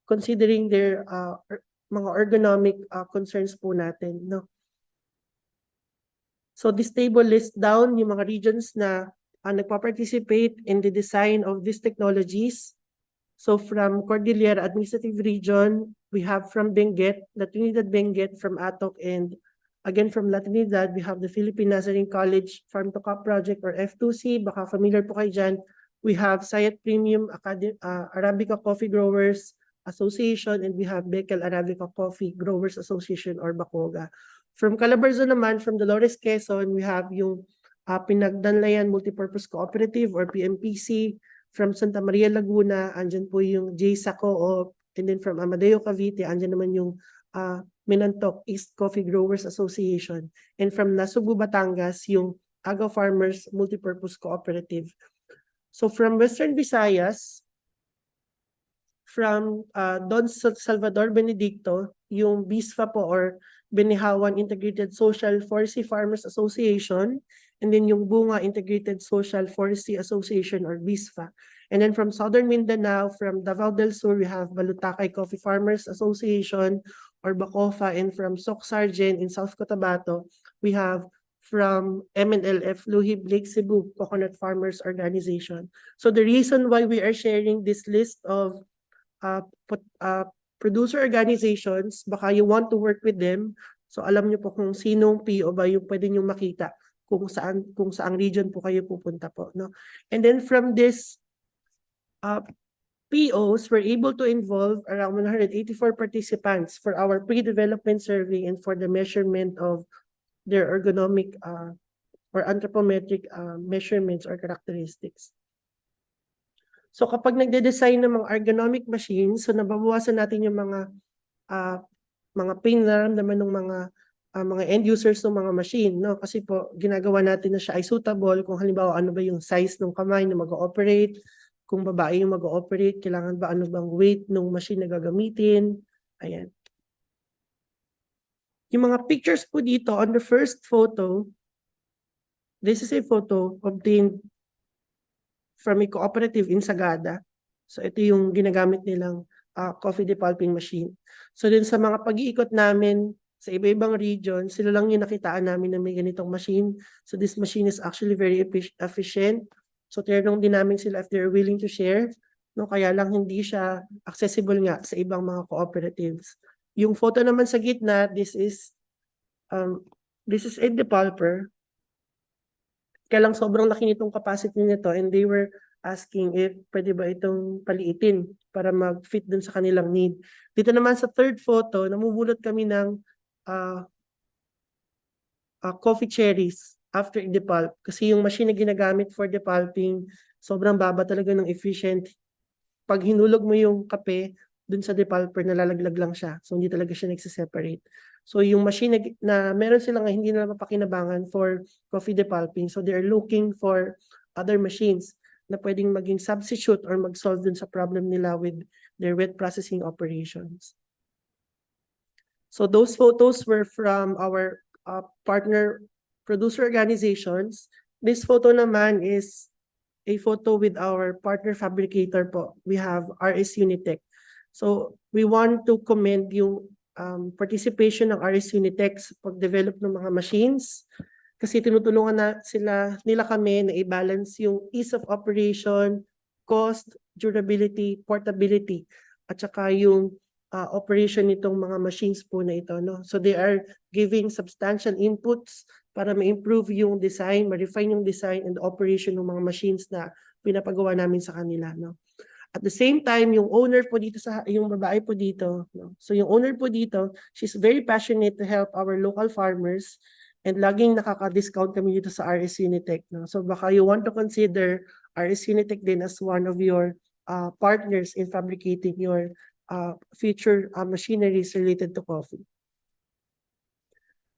considering their mga ergonomic concerns po natin, no? So this table lists down yung mga regions na nagpa-participate in the design of these technologies. So from Cordillera Administrative Region, we have from Benguet, La Trinidad Benguet from Atok, and again from La Trinidad, we have the Philippine Nazarene College Farm to Cup Project or F2C. Baka familiar po kayo dyan. We have Sayat Premium Arabica Coffee Growers Association, and we have Beckel Arabica Coffee Growers Association or Bacoga. From Calabarzon naman, from Dolores Quezon, we have yung Pinagdanlayan Multipurpose Cooperative or PMPC. From Santa Maria Laguna, andyan po yung JSA Co-op. And then from Amadeo Cavite, andyan naman yung Minantok East Coffee Growers Association. And from Nasugbu, Batangas, yung Aga Farmers Multipurpose Cooperative. So from Western Visayas, from Don Salvador Benedicto, yung BISFA po or Benihawan Integrated Social Forestry Farmers Association, and then yung Bunga Integrated Social Forestry Association or BISFA. And then from Southern Mindanao, from Davao del Sur, we have Balutakay Coffee Farmers Association or Bacofa, and from Soc-Sargent in South Cotabato, we have from MNLF Luhib Lake Cebu Coconut Farmers Organization. So the reason why we are sharing this list of producer organizations, baka you want to work with them, so alam niyo po kung sinong PO ba yung pwede niyo makita kung saang region po kayo pupunta po, no? And then from this POs, we're able to involve around 184 participants for our pre-development survey and for the measurement of their ergonomic or anthropometric measurements or characteristics. So kapag nagde-design ng mga ergonomic machines, so nababawasan natin yung mga pain na naman ng mga end users ng mga machine, no? Kasi po ginagawa natin na siya ay suitable kung halimbawa ano ba yung size ng kamay na mag-ooperate, kung babae yung mag-ooperate, kailangan ba ano bang weight ng machine na gagamitin. Ayan. Yung mga pictures po dito on the first photo, this is a photo obtained from a cooperative in Sagada. So ito yung ginagamit nilang coffee depulping machine. So din sa mga pag-iikot namin sa iba-ibang region, sila lang yung nakitaan namin na may ganitong machine. So this machine is actually very efficient. So tinanong din namin sila if they're willing to share. No, kaya lang hindi siya accessible nga sa ibang mga cooperatives. Yung photo naman sa gitna, this is a depulper. Kaya lang sobrang laki nitong capacity nito and they were asking if pwede ba itong paliitin para mag-fit dun sa kanilang need. Dito naman sa third photo, namumulot kami ng coffee cherries after i-depulp. Kasi yung machine na ginagamit for depulping, sobrang baba talaga ng efficient. Pag hinulog mo yung kape, dun sa depulper, nalalaglag lang siya. So hindi talaga siya nagsiseparate. So yung machine na meron sila nga hindi na mapakinabangan for coffee depulping. So they're looking for other machines na pwedeng maging substitute or mag-solve dun sa problem nila with their wet processing operations. So those photos were from our partner producer organizations. This photo naman is a photo with our partner fabricator po. We have RS Unitech. So we want to commend yung participation ng RS Unitech sa pag-develop ng mga machines kasi tinutulungan nila kami na i-balance yung ease of operation, cost, durability, portability, at saka yung operation nitong mga machines po na ito, no? So they are giving substantial inputs para ma-improve yung design, ma-refine yung design and the operation ng mga machines na pinapagawa namin sa kanila, no? At the same time, yung owner po dito, yung babae po dito, no? So yung owner po dito, she's very passionate to help our local farmers And laging nakaka-discount kami dito sa RS Unitech. No? So baka you want to consider RS Unitech din as one of your partners in fabricating your future machineries related to coffee.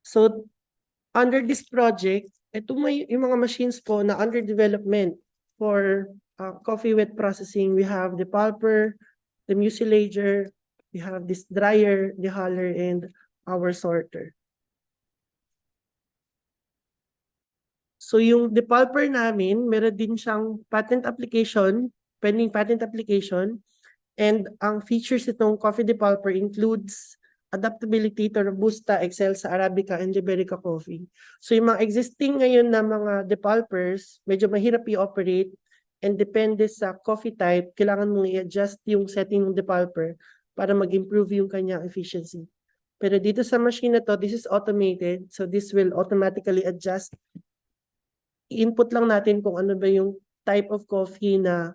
So under this project, ito yung mga machines po na under development for coffee wet processing. We have the pulper, the mucilager, we have this dryer, the huller, and our sorter. So yung depulper namin, meron din siyang patent application, pending patent application, and ang features itong coffee depulper includes adaptability to Robusta, Excelsa, Arabica, and Liberica coffee. So yung mga existing ngayon na mga depulpers, medyo mahirap i-operate and depende sa coffee type, kailangan mong i-adjust yung setting ng depulper para mag-improve yung kanyang efficiency. Pero dito sa machine na to, this is automated, so this will automatically adjust. I-input lang natin kung ano ba yung type of coffee na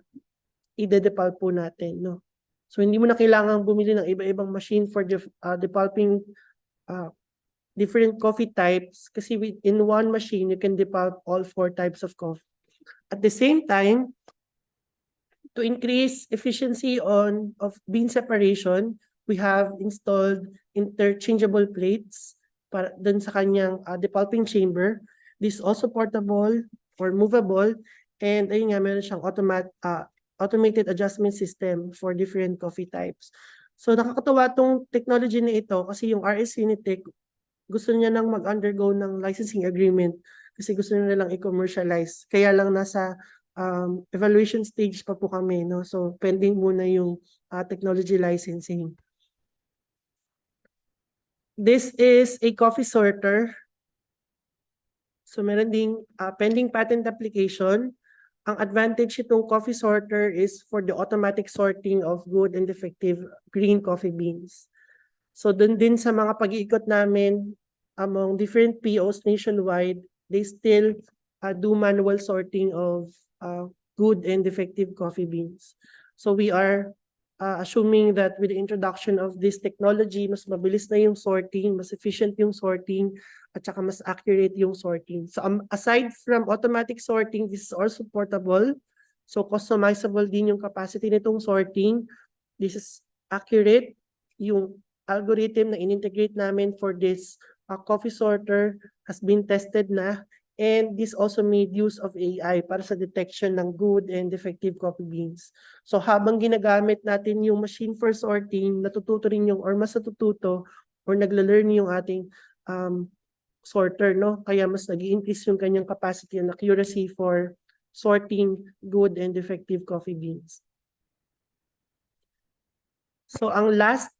ide-depulp po natin, no? So hindi mo na kailangan bumili ng iba-ibang machine for depulping different coffee types kasi in one machine you can depulp all 4 types of coffee. At the same time, to increase efficiency of bean separation, we have installed interchangeable plates para dun sa kanyang depulping chamber. This is also portable or movable, and ayun nga, meron siyang automated adjustment system for different coffee types. So nakakatawa tong technology na ito kasi yung RS Unitech gusto niya nang mag-undergo ng licensing agreement kasi gusto niya lang i-commercialize. Kaya lang nasa evaluation stage pa po kami, no? So pending muna yung technology licensing. This is a coffee sorter. So meron ding pending patent application. Ang advantage itong coffee sorter is for the automatic sorting of good and defective green coffee beans. So dun din sa mga pag-iikot namin among different POs nationwide, they still do manual sorting of good and defective coffee beans. So we are assuming that with the introduction of this technology, mas mabilis na yung sorting, mas efficient yung sorting, at saka mas accurate yung sorting. So aside from automatic sorting, this is also portable. So customizable din yung capacity nitong sorting. This is accurate. Yung algorithm na in-integrate namin for this coffee sorter has been tested na. And this also made use of AI para sa detection ng good and defective coffee beans. So habang ginagamit natin yung machine for sorting, natututo rin yung or mas natututo or nagla-learn yung ating sorter, no? Kaya mas nag-i-increase yung kanyang capacity and accuracy for sorting good and defective coffee beans. So ang last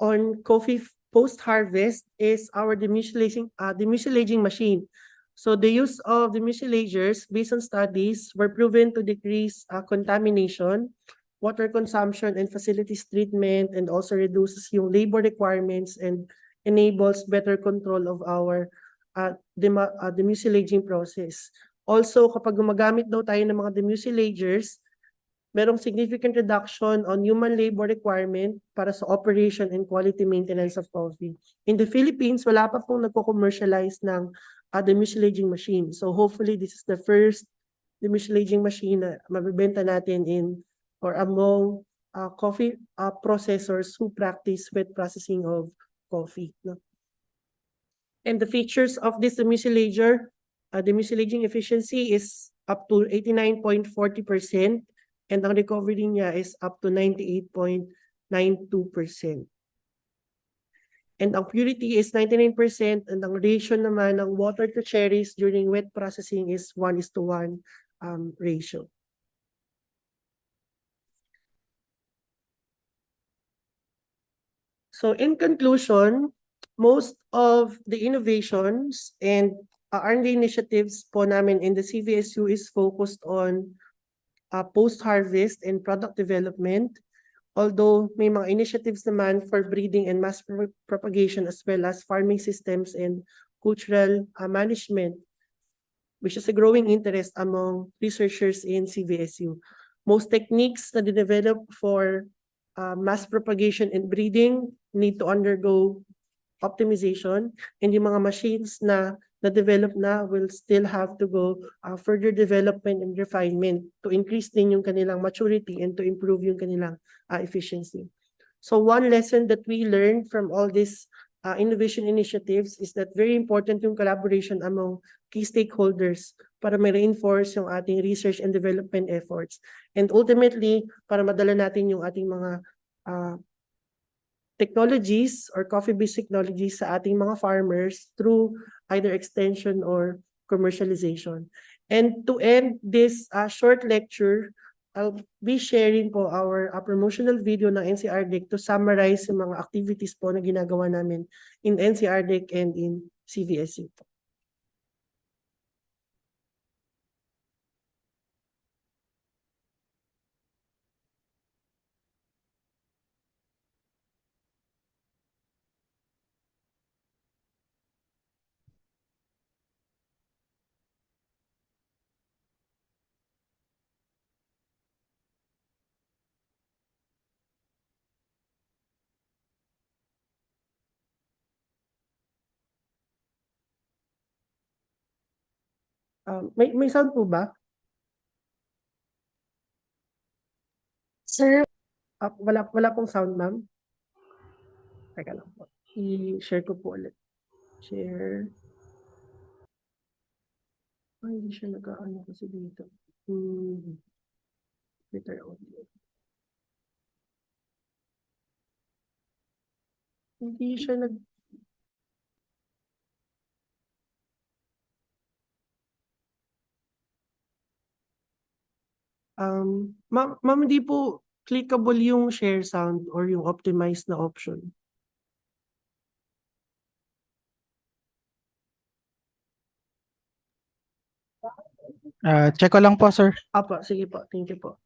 on coffee post-harvest is our demucilaging machine. So the use of the mucilagers based on studies were proven to decrease contamination, water consumption, and facilities treatment, and also reduces yung labor requirements and enables better control of our demucilaging process. Also, kapag gumagamit daw tayo ng mga demucilagers, merong significant reduction on human labor requirement para sa operation and quality maintenance of coffee. In the Philippines, wala pa pong nagko-commercialize ng demucilaging machine. So hopefully, this is the first demucilaging machine na mabibenta natin in or among coffee processors who practice wet processing of coffee. No? And the features of this demucilager, demucilaging efficiency is up to 89.40%. And ang recovery niya is up to 98.92%. And ang purity is 99%, and ang ratio naman ng water to cherries during wet processing is 1:1 ratio. So in conclusion, most of the innovations and R&D initiatives po namin in the CVSU is focused on post-harvest and product development, although may mga initiatives naman for breeding and mass propagation as well as farming systems and cultural management, which is a growing interest among researchers in CVSU. Most techniques na develop for mass propagation and breeding need to undergo optimization, and yung mga machines na na develop na will still have to go further development and refinement to increase din yung kanilang maturity and to improve yung kanilang efficiency. So one lesson that we learned from all these innovation initiatives is that very important yung collaboration among key stakeholders para ma-reinforce yung ating research and development efforts. And ultimately, para madala natin yung ating mga technologies or coffee-based technologies sa ating mga farmers through either extension or commercialization. And to end this short lecture, I'll be sharing po our promotional video ng NCR-DEC to summarize yung mga activities po na ginagawa namin in NCR-DEC and in CVSU. May sound po ba? Sir, Wala pong sound, ma'am. Teka lang po. I-share ko po ulit. Share. Ay, hindi siya nag-ano kasi dito. Twitter audio. Hindi siya nag... ma'am, hindi po clickable yung share sound or yung optimized na option. Check ko lang po, sir. Apa, sige po. Thank you po.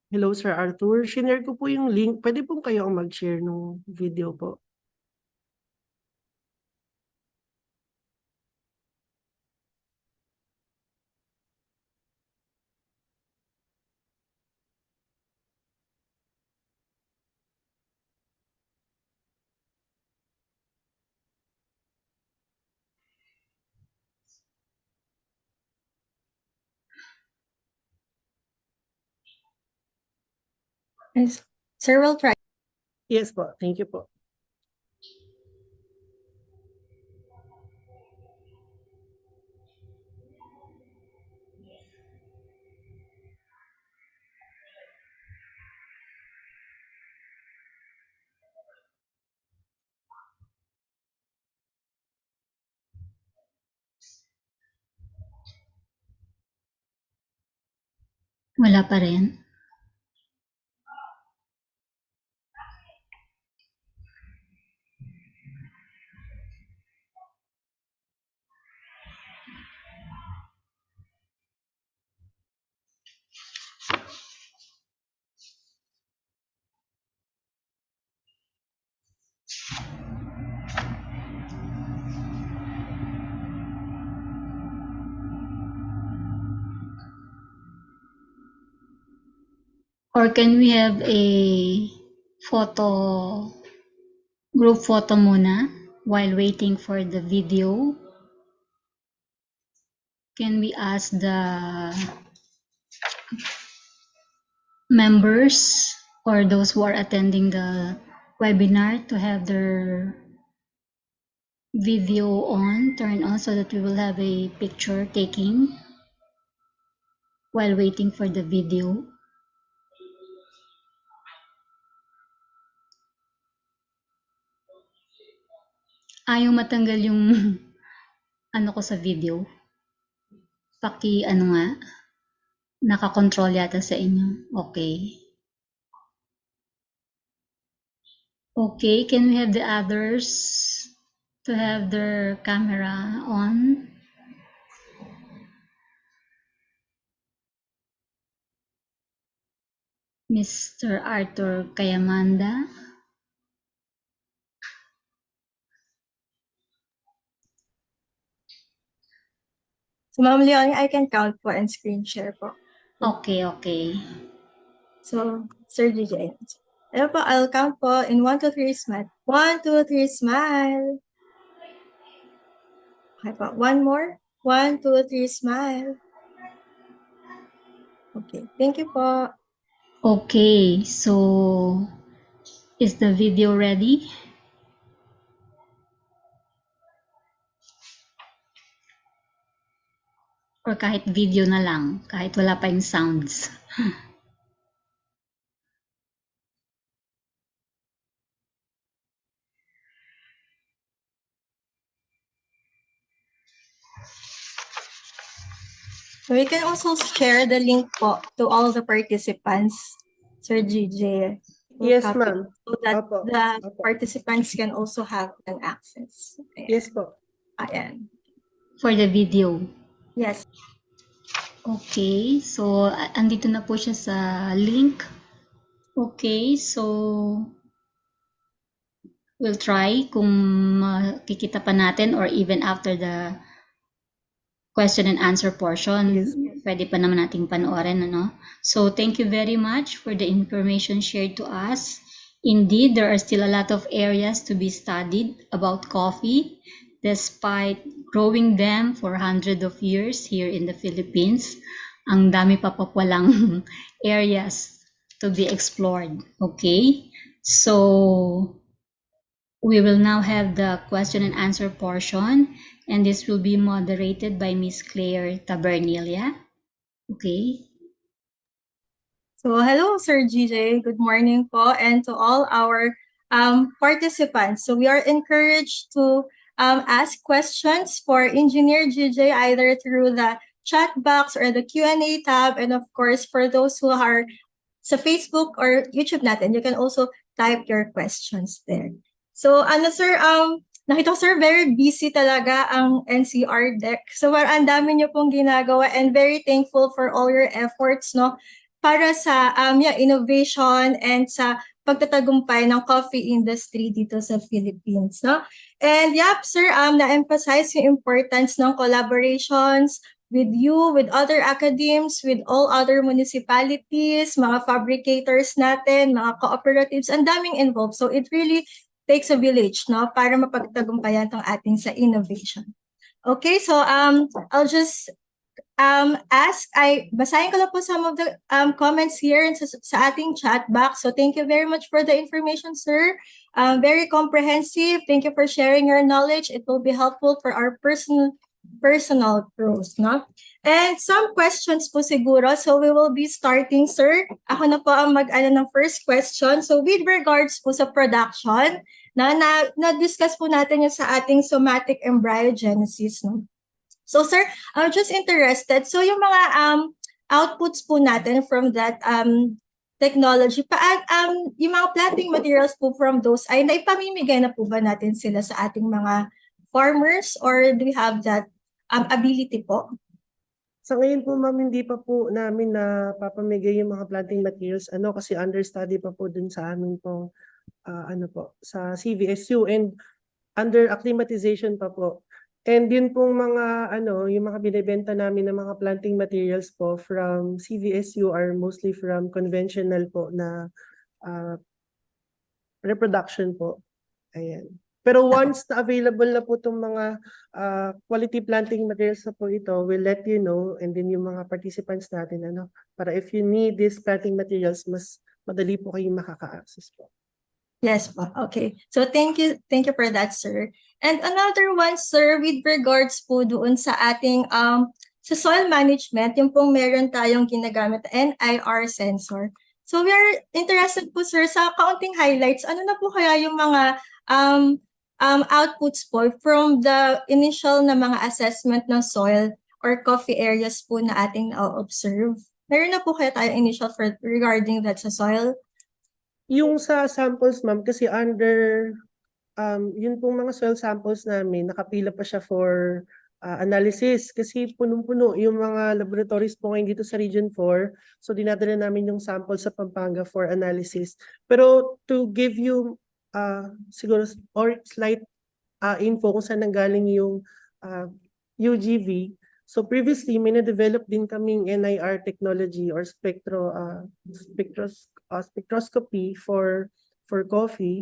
Hello, Sir Arthur. Shinare ko po yung link. Pwede pong kayo ang mag-share ng video po. sir, we'll try. Yes po. Thank you po. Wala pa rin. Or can we have a group photo muna while waiting for the video? Can we ask the members or those who are attending the webinar to have their video turned on so that we will have a picture taking? while waiting for the video. Ayaw matanggal yung ano ko sa video. Ano nga, naka-control yata sa inyo. Okay. Okay, can we have the others to have their camera on? Mr. Arthur Kayamanda. So, Ma'am Leonie, I can count po and screen share po. Okay. So, Sir DJ. Ayun po, I'll count po in 1, 2, 3, smile. 1, 2, 3, smile. Okay po, one more. 1, 2, 3, smile. Okay, thank you po. Okay, so is the video ready? Or kahit video na lang, kahit wala pa yung sounds. So, we can also share the link po to all the participants, Sir GJ. will Yes, copy ma'am. So that Opo, the opo. participants can also have an access. Ayan. Yes po. Ayan. For the video. Yes. Okay, so andito na po siya sa link. Okay, so we'll try kung makikita pa natin or even after the question and answer portion, Yes. pwede pa naman nating panoorin, ano? So, thank you very much for the information shared to us. Indeed, there are still a lot of areas to be studied about coffee, despite growing them for hundreds of years here in the Philippines. Ang dami pa walang areas to be explored, okay? So, we will now have the question and answer portion, and this will be moderated by Miss Claire Tabernilia. Okay. So, hello, Sir GJ. Good morning po, and to all our participants. So, we are encouraged to ask questions for Engineer GJ either through the chat box or the Q&A tab, and of course, for those who are sa Facebook or YouTube natin, you can also type your questions there. So, sir, nakita ko, sir, very busy talaga ang NCR deck. So, ang dami niyo pong ginagawa and very thankful for all your efforts, no? Para sa innovation and sa pagtatagumpay ng coffee industry dito sa Philippines, no? And yep, sir, na-emphasize yung importance ng collaborations with you, with other academies, with all other municipalities, mga fabricators natin, mga cooperatives, ang daming involved. So it really takes a village, no, para mapagtagumpayan tong ating sa innovation. Okay, so I'll just basahin ko lang po some of the comments here sa ating chat box. So thank you very much for the information, sir. Very comprehensive. Thank you for sharing your knowledge. It will be helpful for our personal growth, no? And some questions po siguro. So we will be starting, sir. Ako na po ang ng first question. So with regards po sa production, na-discuss po natin yung sa ating somatic embryogenesis, no? So sir, I'm just interested. So yung mga outputs po natin from that technology, yung mga planting materials po from those ay naipamimigay na po ba natin sila sa ating mga farmers or do we have that ability po? Sa ngayon po, ma'am, hindi pa po namin napapamigay yung mga planting materials kasi understudy pa po dun sa amin po sa CVSU and under acclimatization pa po. And yun pong mga yung mga binebenta namin ng mga planting materials po from CVSU are mostly from conventional po na reproduction po. Ayan. Pero once na available na po itong mga quality planting materials na po ito, we'll let you know and then yung mga participants natin para if you need these planting materials, mas madali po kayong makaka-access po. Yes po. Okay. So thank you for that, sir. And another one, sir, with regards po doon sa ating sa soil management, yung pong meron tayong ginagamit na NIR sensor. So we are interested po sir sa kaunting highlights. Ano na po kaya yung mga outputs po from the initial na mga assessment ng soil or coffee areas po na ating na-observe? Meron na po kaya tayong initial regarding that sa soil? Yung sa samples, ma'am, kasi under yun pong mga soil samples namin, nakapila pa siya for analysis kasi punong-puno yung mga laboratories po ngayon dito sa Region 4. So dinadala namin yung sample sa Pampanga for analysis. Pero to give you siguro or slight info kung saan nanggaling yung UGV. So previously, may na-develop din kaming NIR technology or spectroscopy for coffee.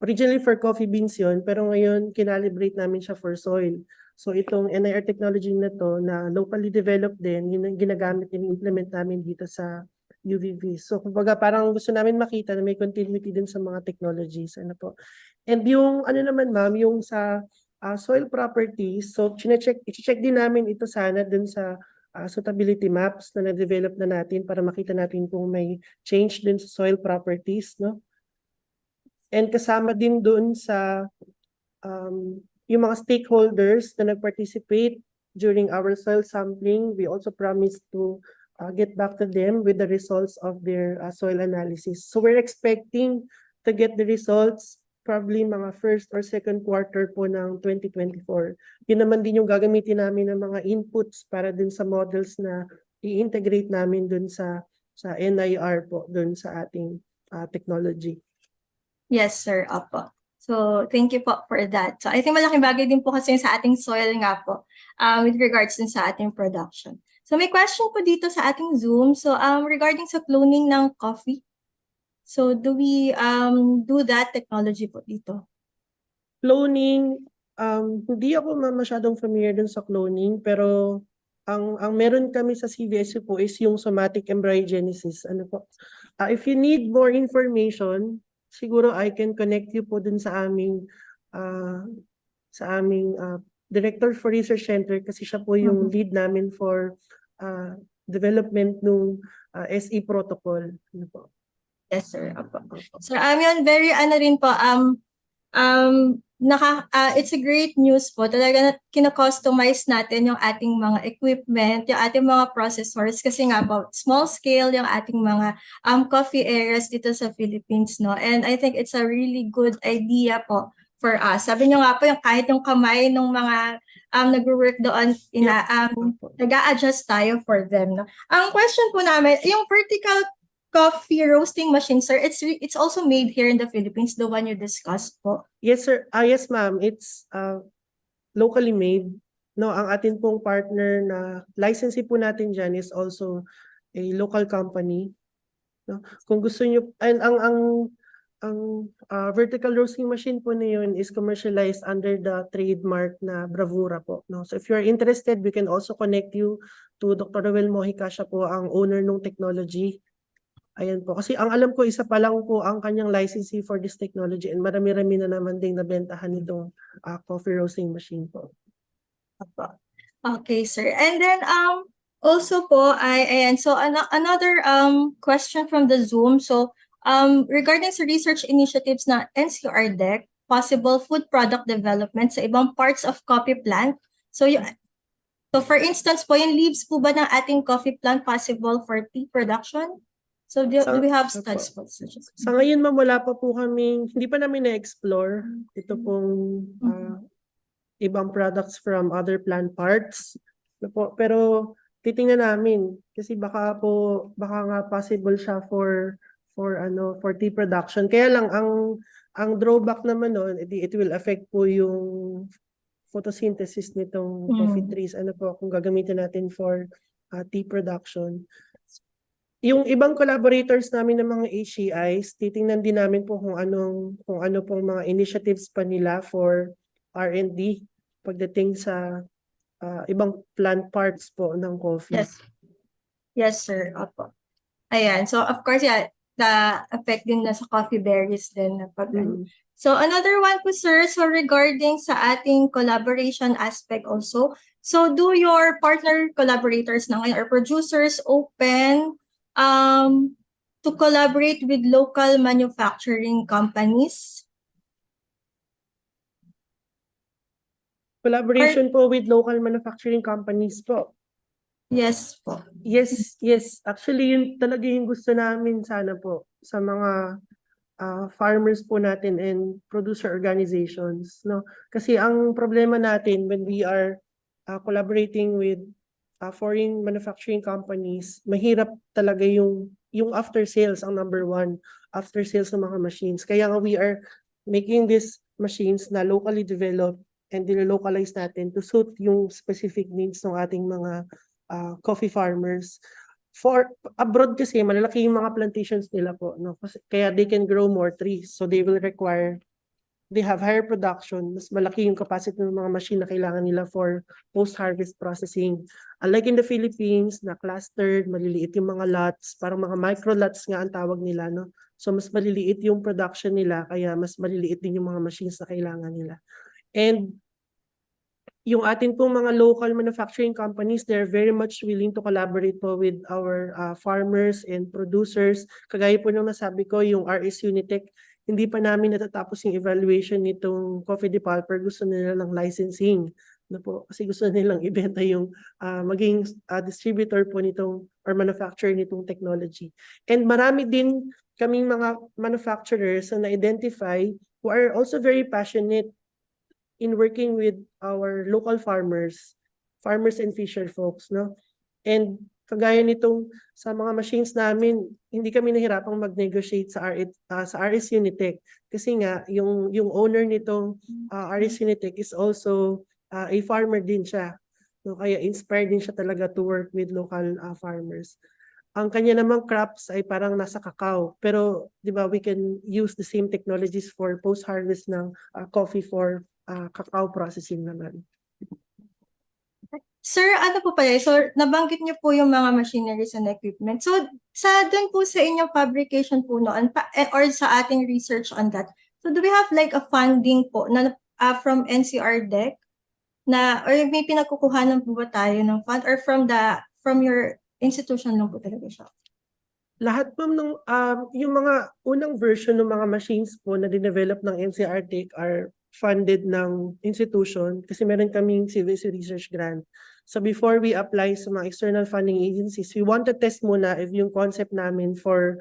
Originally for coffee beans yun, pero ngayon kinalibrate namin siya for soil. So itong NIR technology na to na locally developed din, yun ang ginagamit and implement namin dito sa UVV. So kumbaga parang gusto namin makita na may continuity din sa mga technologies. Ano po. And yung ano naman ma'am, yung sa soil properties, so i-check din namin ito sana dun sa suitability maps na na-develop na natin para makita natin kung may change din sa soil properties, no? And kasama din doon sa yung mga stakeholders na nag-participate during our soil sampling, we also promised to get back to them with the results of their soil analysis. So we're expecting to get the results probably mga first or second quarter po ng 2024. Yun naman din yung gagamitin namin ng mga inputs para din sa models na i-integrate namin dun sa NIR po, dun sa ating technology. Yes, sir. Opo. So, thank you po for that. So, I think malaking bagay din po kasi sa ating soil nga po with regards din sa ating production. So, may question po dito sa ating Zoom. So, regarding sa cloning ng coffee. So, do we do that technology po dito? Cloning, hindi ako masyadong familiar dun sa cloning, pero ang meron kami sa CVSU po is yung somatic embryogenesis. Ano po? If you need more information, siguro I can connect you po dun sa aming Director for Research Center kasi siya po yung lead namin for development ng SE protocol. Ano po? Yes, sir. Opo. So, yun, very rin po, it's a great news po. Talaga kina-customize natin yung ating mga equipment, yung ating mga processors kasi nga po, small scale yung ating mga coffee areas dito sa Philippines, no? And I think it's a really good idea po for us. Sabi nyo nga po, yung kahit yung kamay ng mga nag-work doon, nag-a-adjust tayo for them, no? Ang question po namin, yung vertical coffee roasting machine, sir, it's also made here in the Philippines, the one you discussed po. Yes, sir. Yes, ma'am. It's locally made. No, ang atin pong partner na licensee po natin dyan is also a local company. No? Kung gusto niyo, and ang vertical roasting machine po na yun is commercialized under the trademark na Bravura po. No? So if you're interested, we can also connect you to Dr. Roel Mojica. Siya po ang owner ng technology. Ayan po. Kasi ang alam ko, isa pa lang po ang kanyang licensee for this technology and marami-rami na naman ding nabentahan nitong coffee roasting machine po. Okay, sir. And then also po, ayan, so another question from the Zoom. So regarding sa research initiatives na NCR DEC, possible food product development sa ibang parts of coffee plant. So for instance po, yung leaves po ba ng ating coffee plant possible for tea production? So do we have studies po? Sa ngayon, ma'am, wala pa po kami, hindi pa namin na-explore ito pong ibang products from other plant parts. Pero titingnan namin kasi baka nga possible siya for tea production. Kaya lang ang drawback naman noon, it will affect po yung photosynthesis nitong coffee trees. Ano po kung gagamitin natin for tea production. Yung ibang collaborators namin ng mga HCIs, titingnan din namin po kung ano pong mga initiatives pa nila for R&D pagdating sa ibang plant parts po ng coffee. Yes. Yes, sir. Opo. Ayan. So, of course, yeah, the effect din na sa coffee berries din. So, another one po, sir, so regarding sa ating collaboration aspect also, So do your partner collaborators na ngayon or producers open to collaborate with local manufacturing companies? Collaboration po with local manufacturing companies po. Yes po. Yes, yes. Actually, yun talaga yung gusto namin sana po sa mga farmers po natin and producer organizations, no? Kasi ang problema natin when we are collaborating with foreign manufacturing companies, mahirap talaga yung after sales ang number one, after sales ng mga machines. Kaya nga we are making these machines na locally developed and dinilocalize natin to suit yung specific needs ng ating mga coffee farmers. For abroad kasi malalaki yung mga plantations nila po, no? Kaya they can grow more trees, so they have higher production, mas malaki yung capacity ng mga machine na kailangan nila for post-harvest processing. Unlike in the Philippines, na clustered, maliliit yung mga lots, parang mga micro lots nga ang tawag nila, no? So mas maliliit yung production nila, kaya mas maliliit din yung mga machines na kailangan nila. And yung atin pong mga local manufacturing companies, they're very much willing to collaborate po with our farmers and producers. Kagaya po nung nasabi ko, yung RS Unitech, hindi pa namin natatapos yung evaluation nitong coffee depulper. Gusto nila ng licensing. No po, kasi gusto nilang ibenta yung maging distributor po nitong or manufacturer nitong technology. And marami din kaming mga manufacturers na na-identify who are also very passionate in working with our local farmers and fisher folks, no? And kagaya nitong sa mga machines namin, hindi kami nahirapang mag-negotiate sa RS Unitech kasi nga yung owner nitong RS Unitech is also a farmer din siya. No, kaya inspired din siya talaga to work with local farmers. Ang kanya namang crops ay parang nasa cacao, pero 'di ba we can use the same technologies for post-harvest ng coffee for cacao processing naman. Sir, ano po pala, so nabanggit niyo po yung mga machineries and equipment. So sa dun po sa inyong fabrication po noon or sa ating research on that, so do we have like a funding po na from NCR DEC na or may pinagkukuhanan po ba tayo ng fund or from your institution lang po talaga siya? Lahat po ng yung mga unang version ng mga machines po na dinevelop ng NCR DEC are funded ng institution kasi meron kaming CVC research grant. So before we apply sa mga external funding agencies, we want to test muna if yung concept namin for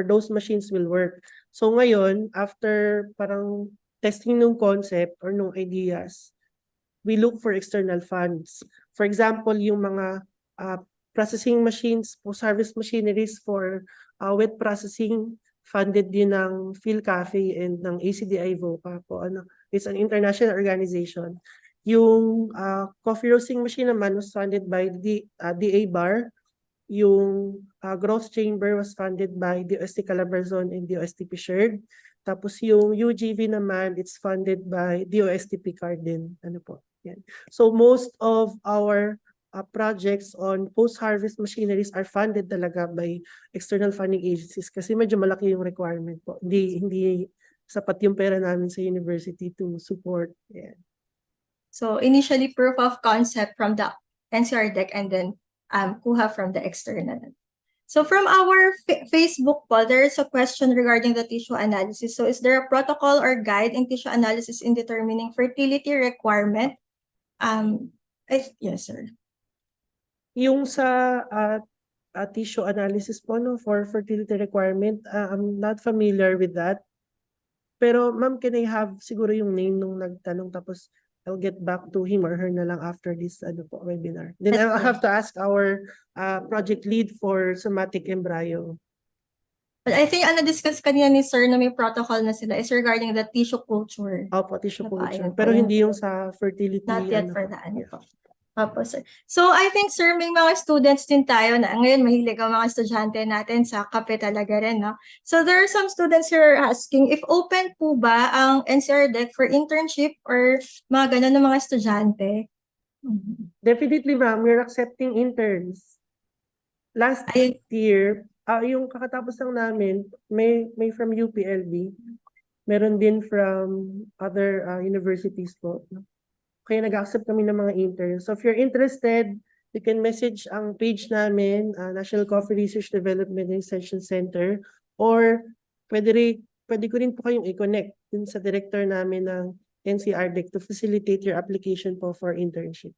those machines will work. So ngayon, after parang testing ng concept or ng ideas, we look for external funds. For example, yung mga processing machines, post-harvest machineries for wet processing, funded din ng PhilCafe and ng ACDI VOCA po. It's an international organization. Yung coffee roasting machine naman was funded by the DA Bar. Yung growth chamber was funded by DOST Calabarzon and DOST Picard. Tapos yung UGV naman, it's funded by DOST Picard din. Ano po? Yan. So most of our projects on post-harvest machineries are funded talaga by external funding agencies kasi medyo malaki yung requirement po. Hindi sapat yung pera namin sa university to support. Yeah. So initially proof of concept from the NCR DEC and then kuha from the external. So from our Facebook poll, there is a question regarding the tissue analysis. So is there a protocol or guide in tissue analysis in determining fertility requirement? Yes, sir. Yung sa tissue analysis po no, for fertility requirement, I'm not familiar with that. Pero ma'am, can I have siguro yung name nung nagtanong tapos I'll get back to him or her na lang after this webinar. Then I'll have to ask our project lead for somatic embryo. But I think discuss kanina ni sir na may protocol na sila is regarding the tissue culture. Opo, tissue culture. Ayun po, Pero yun hindi po. yung sa fertility. Not yet for the Yeah. po. Opo, sir. So I think sir, may mga students din tayo na ngayon mahilig ang mga estudyante natin sa kape talaga rin, no? So there are some students who are asking if open po ba ang NCR DEC for internship or mga ganun ng mga estudyante? Definitely ma'am, we're accepting interns. Last Ayun. year, yung kakatapos lang namin, may from UPLB, meron din from other universities po. kaya nag-accept kami ng mga interns. So if you're interested, you can message ang page namin, National Coffee Research Development and Extension Center, or pwede ko rin po kayong i-connect dun sa director namin ng NCRDEC to facilitate your application po for internship.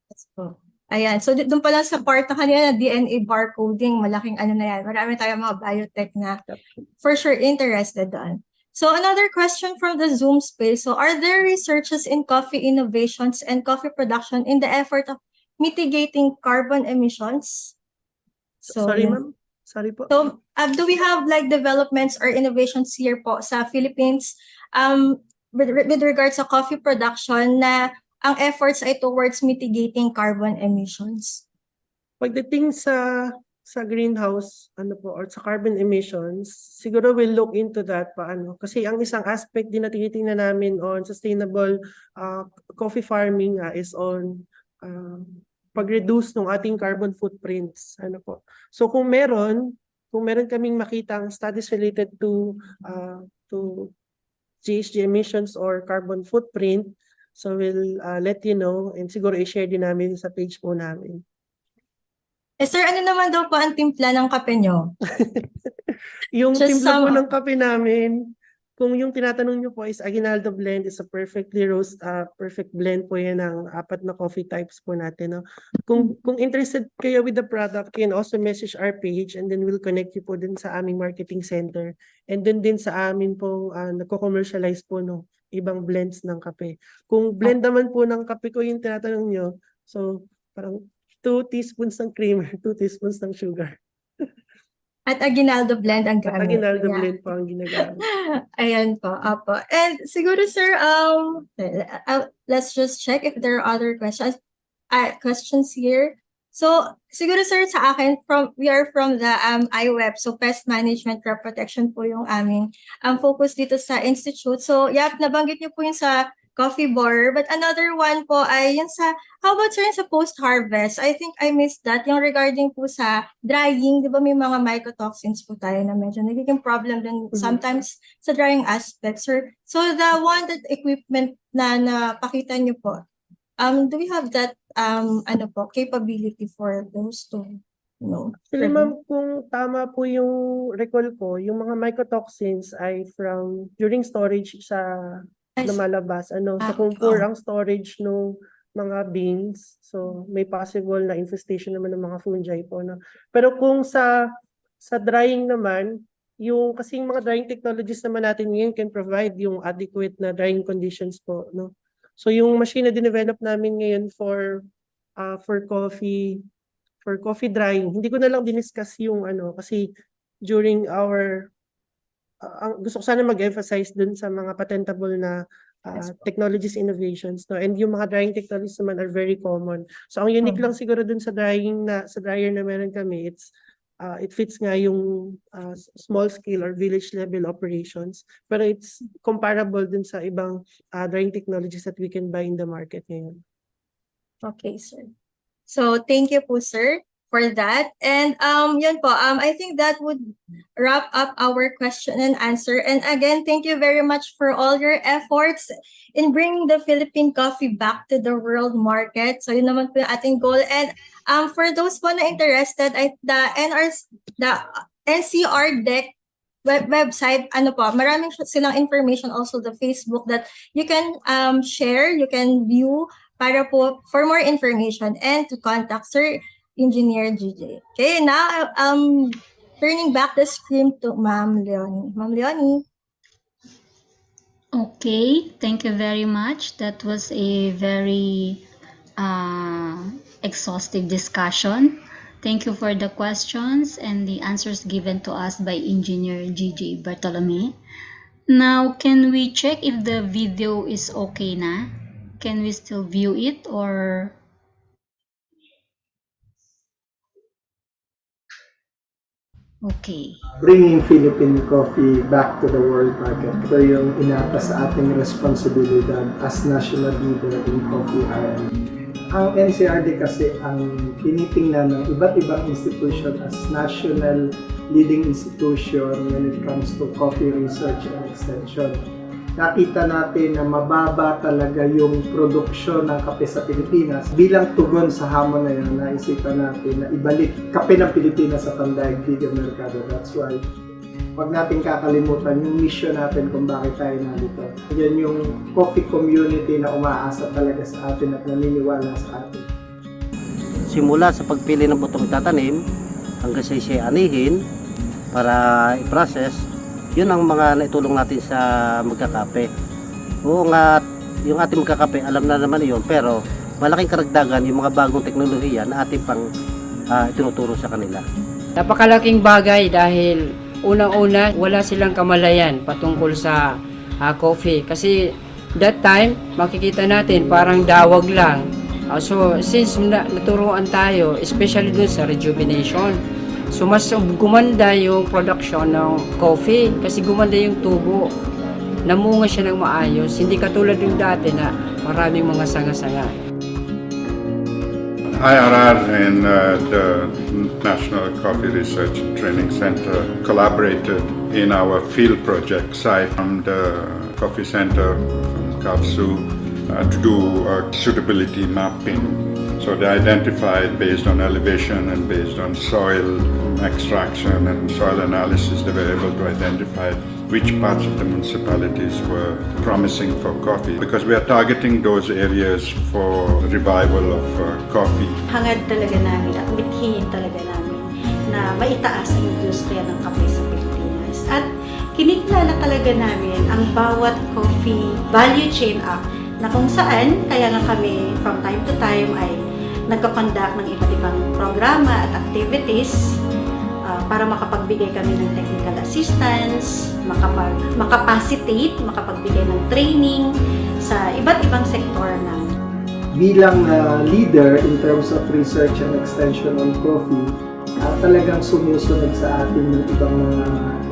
Yes po. Ayan. So, doon pa lang sa part na kanina, DNA barcoding, malaking ano na yan. Marami tayong mga biotech na for sure interested doon. So, another question from the Zoom space. So, are there researches in coffee innovations and coffee production in the effort of mitigating carbon emissions? So, Sorry, yun. ma'am. Sorry po. So, do we have like developments or innovations here po sa Philippines with regards sa coffee production na ang efforts ay towards mitigating carbon emissions? Pagdating sa greenhouse or sa carbon emissions, siguro we'll look into that paano. Kasi ang isang aspect din na tinitingnan namin on sustainable coffee farming is on pag-reduce ng ating carbon footprints. So kung meron kaming makitang studies related to GHG emissions or carbon footprint, so we'll let you know, and siguro i-share din namin sa page po namin. Sir, ano naman daw po ang timpla ng kape nyo? Yung Just timpla po some- ng kape namin, kung yung tinatanong nyo po is Aguinaldo blend, is a perfectly perfect blend po yan ng 4 na coffee types po natin. No? Kung interested kayo with the product, you can also message our page and then we'll connect you po din sa aming marketing center. And then din sa amin po nagko-commercialize po no, ibang blends ng kape. Kung blend naman po ng kape ko yung tinatanong nyo, so parang 2 teaspoons ng creamer, 2 teaspoons ng sugar. At Aguinaldo blend ang At gamit. Aguinaldo Yeah. blend po ang ginagamit. Ayan po, apo. And siguro sir, let's just check if there are other questions here. So siguro sir sa akin, we are from the IWEP, so Pest Management Crop Protection po yung aming focus dito sa institute. So nabanggit niyo po yung sa coffee borer, but another one po ay yun sa, how about sir sa post-harvest? I think I missed that, yung regarding po sa drying, di ba may mga mycotoxins po tayo na medyo nagiging problem din sometimes sa drying aspect, sir. So the one that equipment na napakita niyo po, do we have that capability for those two? No. Actually, ma'am, kung tama po yung recall ko, yung mga mycotoxins ay from during storage sa lumalabas. So kung poor ang storage ng mga beans, so may possible na infestation naman ng mga fungi po. No? Pero kung sa drying naman, yung kasing mga drying technologies naman natin ngayon can provide yung adequate na drying conditions po. No? So yung machine na dinevelop namin ngayon for coffee drying, hindi ko na lang diniscuss yung kasi during our gusto ko sana mag-emphasize dun sa mga patentable na technologies innovations, no? And yung mga drying technologies naman are very common. So ang unique lang siguro dun sa dryer na meron kami, it fits nga yung small scale or village level operations, pero it's comparable dun sa ibang drying technologies that we can buy in the market ngayon. Okay, sir. So thank you po, sir, for that. And yun po, I think that would wrap up our question and answer. And again, thank you very much for all your efforts in bringing the Philippine coffee back to the world market. So yun naman po yung ating goal. And for those po na interested, the NCRDEC website, maraming silang information, also the Facebook that you can share, you can view para po for more information and to contact Sir Engineer GJ. Okay, now turning back the screen to Ma'am Leonie. Ma'am Leonie. Okay, thank you very much. That was a very exhaustive discussion. Thank you for the questions and the answers given to us by Engineer GJ Bartolome. Now, can we check if the video is okay na? Can we still view it or? Okay. Bringing Philippine coffee back to the world market. Ito yung inatas sa ating responsibilidad as national leader in coffee R&D. Ang NCRD kasi ang tinitingnan ng iba't ibang institution as national leading institution when it comes to coffee research and extension. nakita natin na mababa talaga yung produksyon ng kape sa Pilipinas. Bilang tugon sa hamon na yun, naisipan natin na ibalik kape ng Pilipinas sa pandaigdigang merkado. That's why wag natin kakalimutan yung mission natin kung bakit tayo nandito. Yan yung coffee community na umaasa talaga sa atin at naniniwala sa atin. Simula sa pagpili ng butong itatanim hanggang sa siya anihin para i-process, yun ang mga naitulong natin sa magkakape. Oo nga, yung ating magkakape, alam na naman yun, pero malaking karagdagan yung mga bagong teknolohiya na ating pang itinuturo sa kanila. Napakalaking bagay dahil unang-una wala silang kamalayan patungkol sa coffee. Kasi that time, makikita natin parang dawag lang. So since naturuan tayo, especially dun sa rejuvenation, so mas gumanda yung production ng coffee kasi gumanda yung tubo. Namunga siya ng maayos, hindi katulad yung dati na maraming mga sanga-sanga. IRR and the National Coffee Research and Training Center collaborated in our field project site from the Coffee Center from CAFS to do suitability mapping. So they identified based on elevation and based on soil extraction and soil analysis, they were able to identify which parts of the municipalities were promising for coffee because we are targeting those areas for revival of coffee. Hangad talaga namin at mithiin talaga namin na maitaas ang industriya ng kape sa Pilipinas. At kinikilala talaga namin ang bawat coffee value chain up na kung saan kaya nga kami from time to time ay nagkakondak ng iba't ibang programa at activities para makapagbigay kami ng technical assistance, makapacitate, makapagbigay ng training sa iba't ibang sektor ng bilang leader in terms of research and extension on coffee, talagang sumusunod sa atin ng ibang mga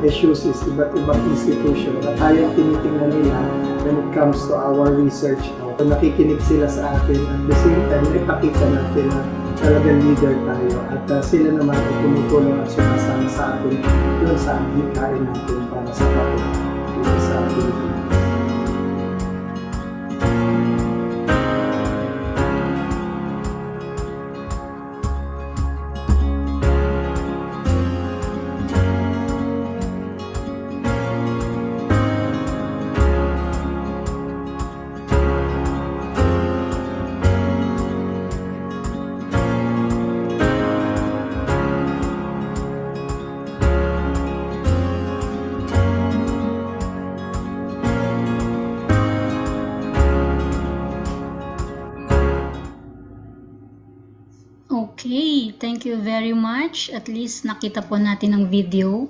issues is iba't ibang institution na tayo tinitingnan nila when it comes to our research. So, nakikinig sila sa atin at the same time, ipakita natin na talagang leader tayo at sila naman ay tumutulong at sumasama sa atin doon sa hikain natin para sa kapwa dito sa Pilipinas. Okay, thank you very much. At least nakita po natin ang video.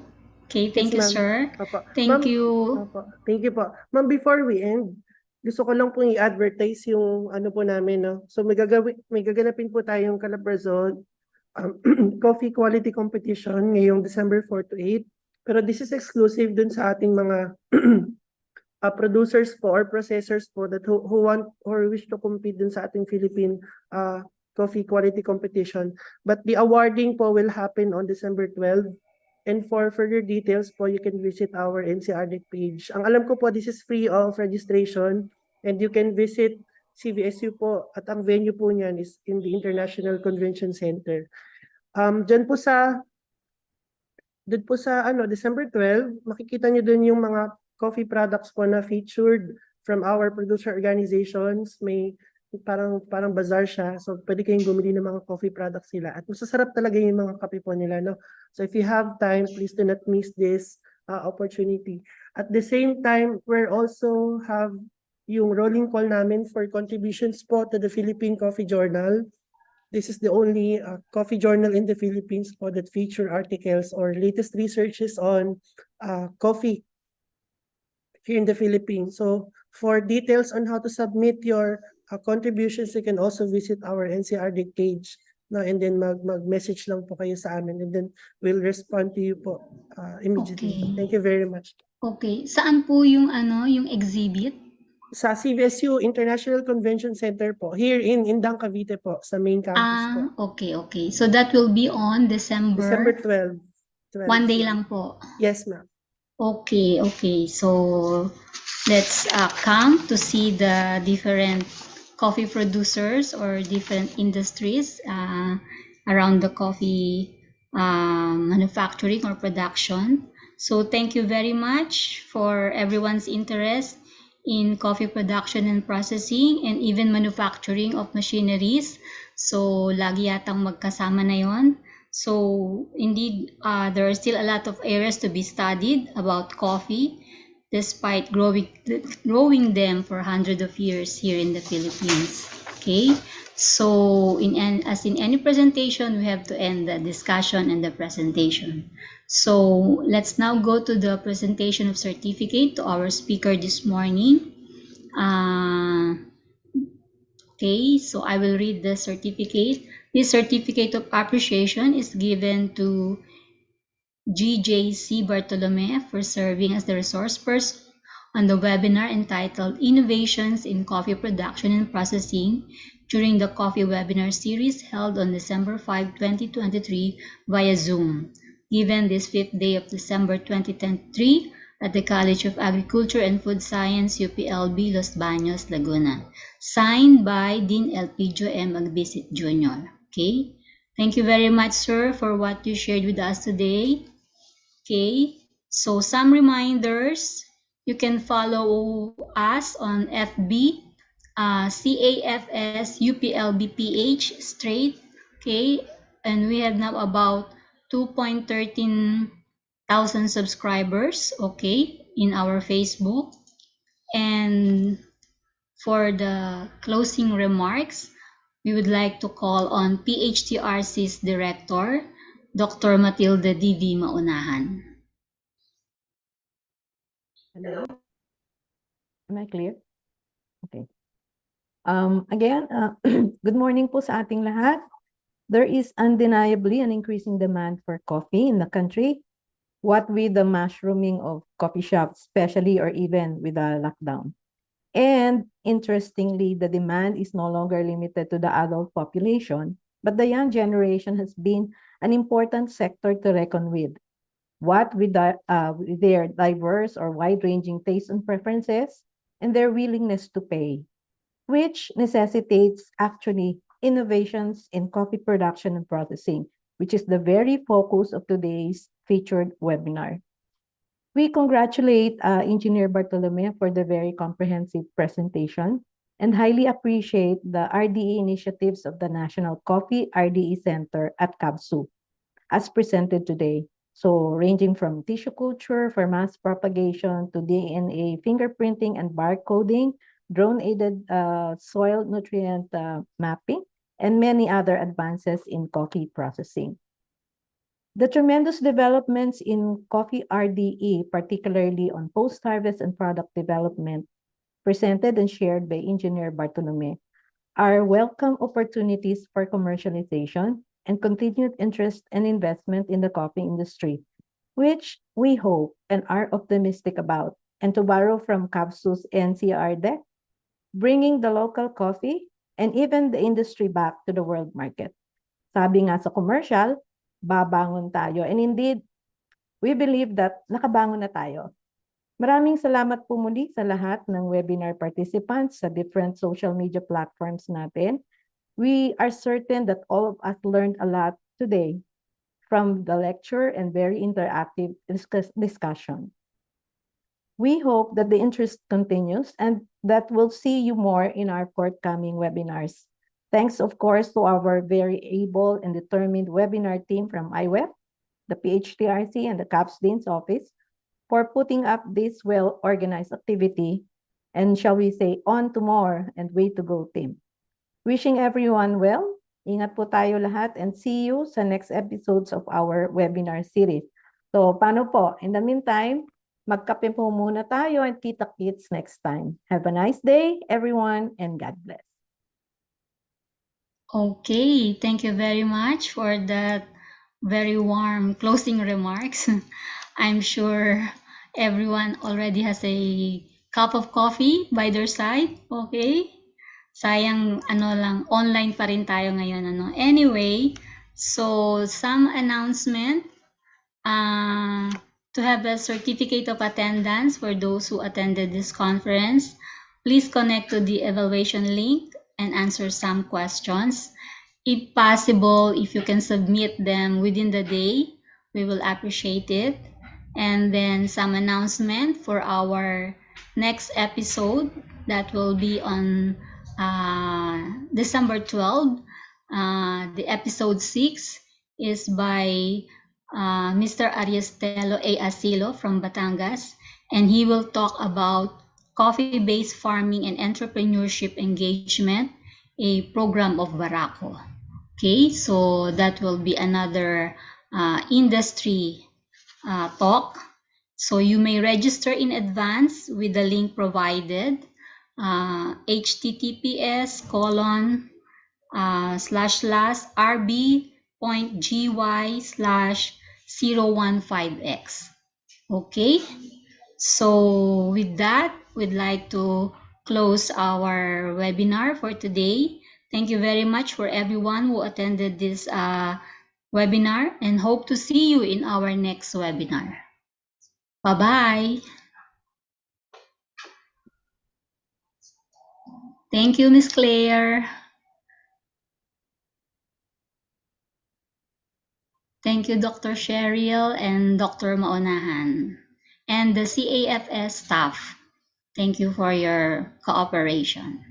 Okay, thank you, Yes, ma'am. sir. Opo. Thank Ma'am, you. Opo. Thank you po. Ma'am, before we end, gusto ko lang pong i-advertise yung ano po namin, no? So may gaganapin po tayong Calabarzon Coffee Quality Competition ngayong December 4 to 8. Pero this is exclusive dun sa ating mga producers po or processors po that who want or wish to compete dun sa ating Philippine Coffee Quality Competition. But the awarding po will happen on December 12. And for further details po, you can visit our NCRD page. Ang alam ko po, this is free of registration and you can visit CVSU po at ang venue po niyan is in the International Convention Center. Doon po sa December 12, makikita niyo doon yung mga coffee products po na featured from our producer organizations. May parang bazaar siya. So pwede kayong bumili ng mga coffee products nila. At masasarap talaga yung mga kape po nila, no? So if you have time, please do not miss this opportunity. At the same time, we also have yung rolling call namin for contributions po to the Philippine Coffee Journal. This is the only coffee journal in the Philippines po that feature articles or latest researches on coffee here in the Philippines. So for details on how to submit your contributions, you can also visit our NCRD page. No, and then mag-message lang po kayo sa amin and then we'll respond to you po immediately. Okay. Thank you very much. Okay, saan po yung yung exhibit? Sa CVSU International Convention Center po, here in Indang, Cavite po, sa main campus po. Okay. So that will be on December 12. 1 day lang po. Yes, ma'am. Okay. So let's come to see the different coffee producers or different industries around the coffee manufacturing or production. So thank you very much for everyone's interest in coffee production and processing and even manufacturing of machineries. So lagi yatang magkasama na yon. So indeed, there are still a lot of areas to be studied about coffee despite growing them for hundreds of years here in the Philippines. Okay, so as in any presentation, we have to end the discussion and the presentation. So let's now go to the presentation of certificate to our speaker this morning. Okay, so I will read the certificate. This certificate of appreciation is given to GJC Bartolome for serving as the resource person on the webinar entitled Innovations in Coffee Production and Processing during the Coffee Webinar Series held on December 5, 2023 via Zoom, given this 5th day of December 2023 at the College of Agriculture and Food Science, UPLB, Los Baños, Laguna. Signed by Dean Elpidio M. Agbisit Jr. Okay? Thank you very much, sir, for what you shared with us today. Okay, so some reminders. You can follow us on FB, CAFS UPLBPH straight. Okay, and we have now about 2.13 thousand subscribers. Okay, in our Facebook. And for the closing remarks, we would like to call on PHTRC's Director, Dr. Matilde D.V. Maunahan. Hello? Am I clear? Okay. Again, good morning po sa ating lahat. There is undeniably an increasing demand for coffee in the country. What with the mushrooming of coffee shops, especially or even with the lockdown. And interestingly, the demand is no longer limited to the adult population, but the young generation has been an important sector to reckon with. What with their diverse or wide-ranging tastes and preferences and their willingness to pay, which necessitates actually innovations in coffee production and processing, which is the very focus of today's featured webinar. We congratulate Engineer Bartolome for the very comprehensive presentation and highly appreciate the RDE initiatives of the National Coffee RDE Center at CAFS as presented today. So ranging from tissue culture for mass propagation to DNA fingerprinting and barcoding, drone-aided soil nutrient mapping, and many other advances in coffee processing. The tremendous developments in coffee RDE, particularly on post-harvest and product development, presented and shared by Engineer Bartolome, are welcome opportunities for commercialization and continued interest and investment in the coffee industry, which we hope and are optimistic about. And to borrow from CAFSU's NCR deck, bringing the local coffee and even the industry back to the world market. Sabi nga sa commercial, babangon tayo. And indeed, we believe that nakabangon na tayo. Maraming salamat po muli sa lahat ng webinar participants sa different social media platforms natin. We are certain that all of us learned a lot today from the lecture and very interactive discussion. We hope that the interest continues and that we'll see you more in our forthcoming webinars. Thanks, of course, to our very able and determined webinar team from IWEB, the PHTRC, and the CAFS Dean's Office for putting up this well-organized activity, and shall we say, on to more and way to go team. Wishing everyone well, ingat po tayo lahat, and see you sa next episodes of our webinar series. So, paano po? In the meantime, magkape po muna tayo and kita-kits next time. Have a nice day, everyone, and God bless. Okay, thank you very much for that very warm closing remarks. I'm sure everyone already has a cup of coffee by their side. Okay? Sayang online pa rin tayo ngayon Anyway, so some announcement. To have a certificate of attendance for those who attended this conference, please connect to the evaluation link and answer some questions. If possible, if you can submit them within the day, we will appreciate it. And then some announcement for our next episode that will be on December 12. The episode 6 is by Mr. Ariestelo A. Asilo from Batangas, and he will talk about coffee-based farming and entrepreneurship engagement, a program of Barako. Okay, so that will be another industry talk. So you may register in advance with the link provided, https://rb.gy/015x. Okay, so with that, we'd like to close our webinar for today. Thank you very much for everyone who attended this webinar, and hope to see you in our next webinar. Bye-bye. Thank you, Miss Claire. Thank you, Dr. Cheryl and Dr. Maonahan, and the CAFS staff. Thank you for your cooperation.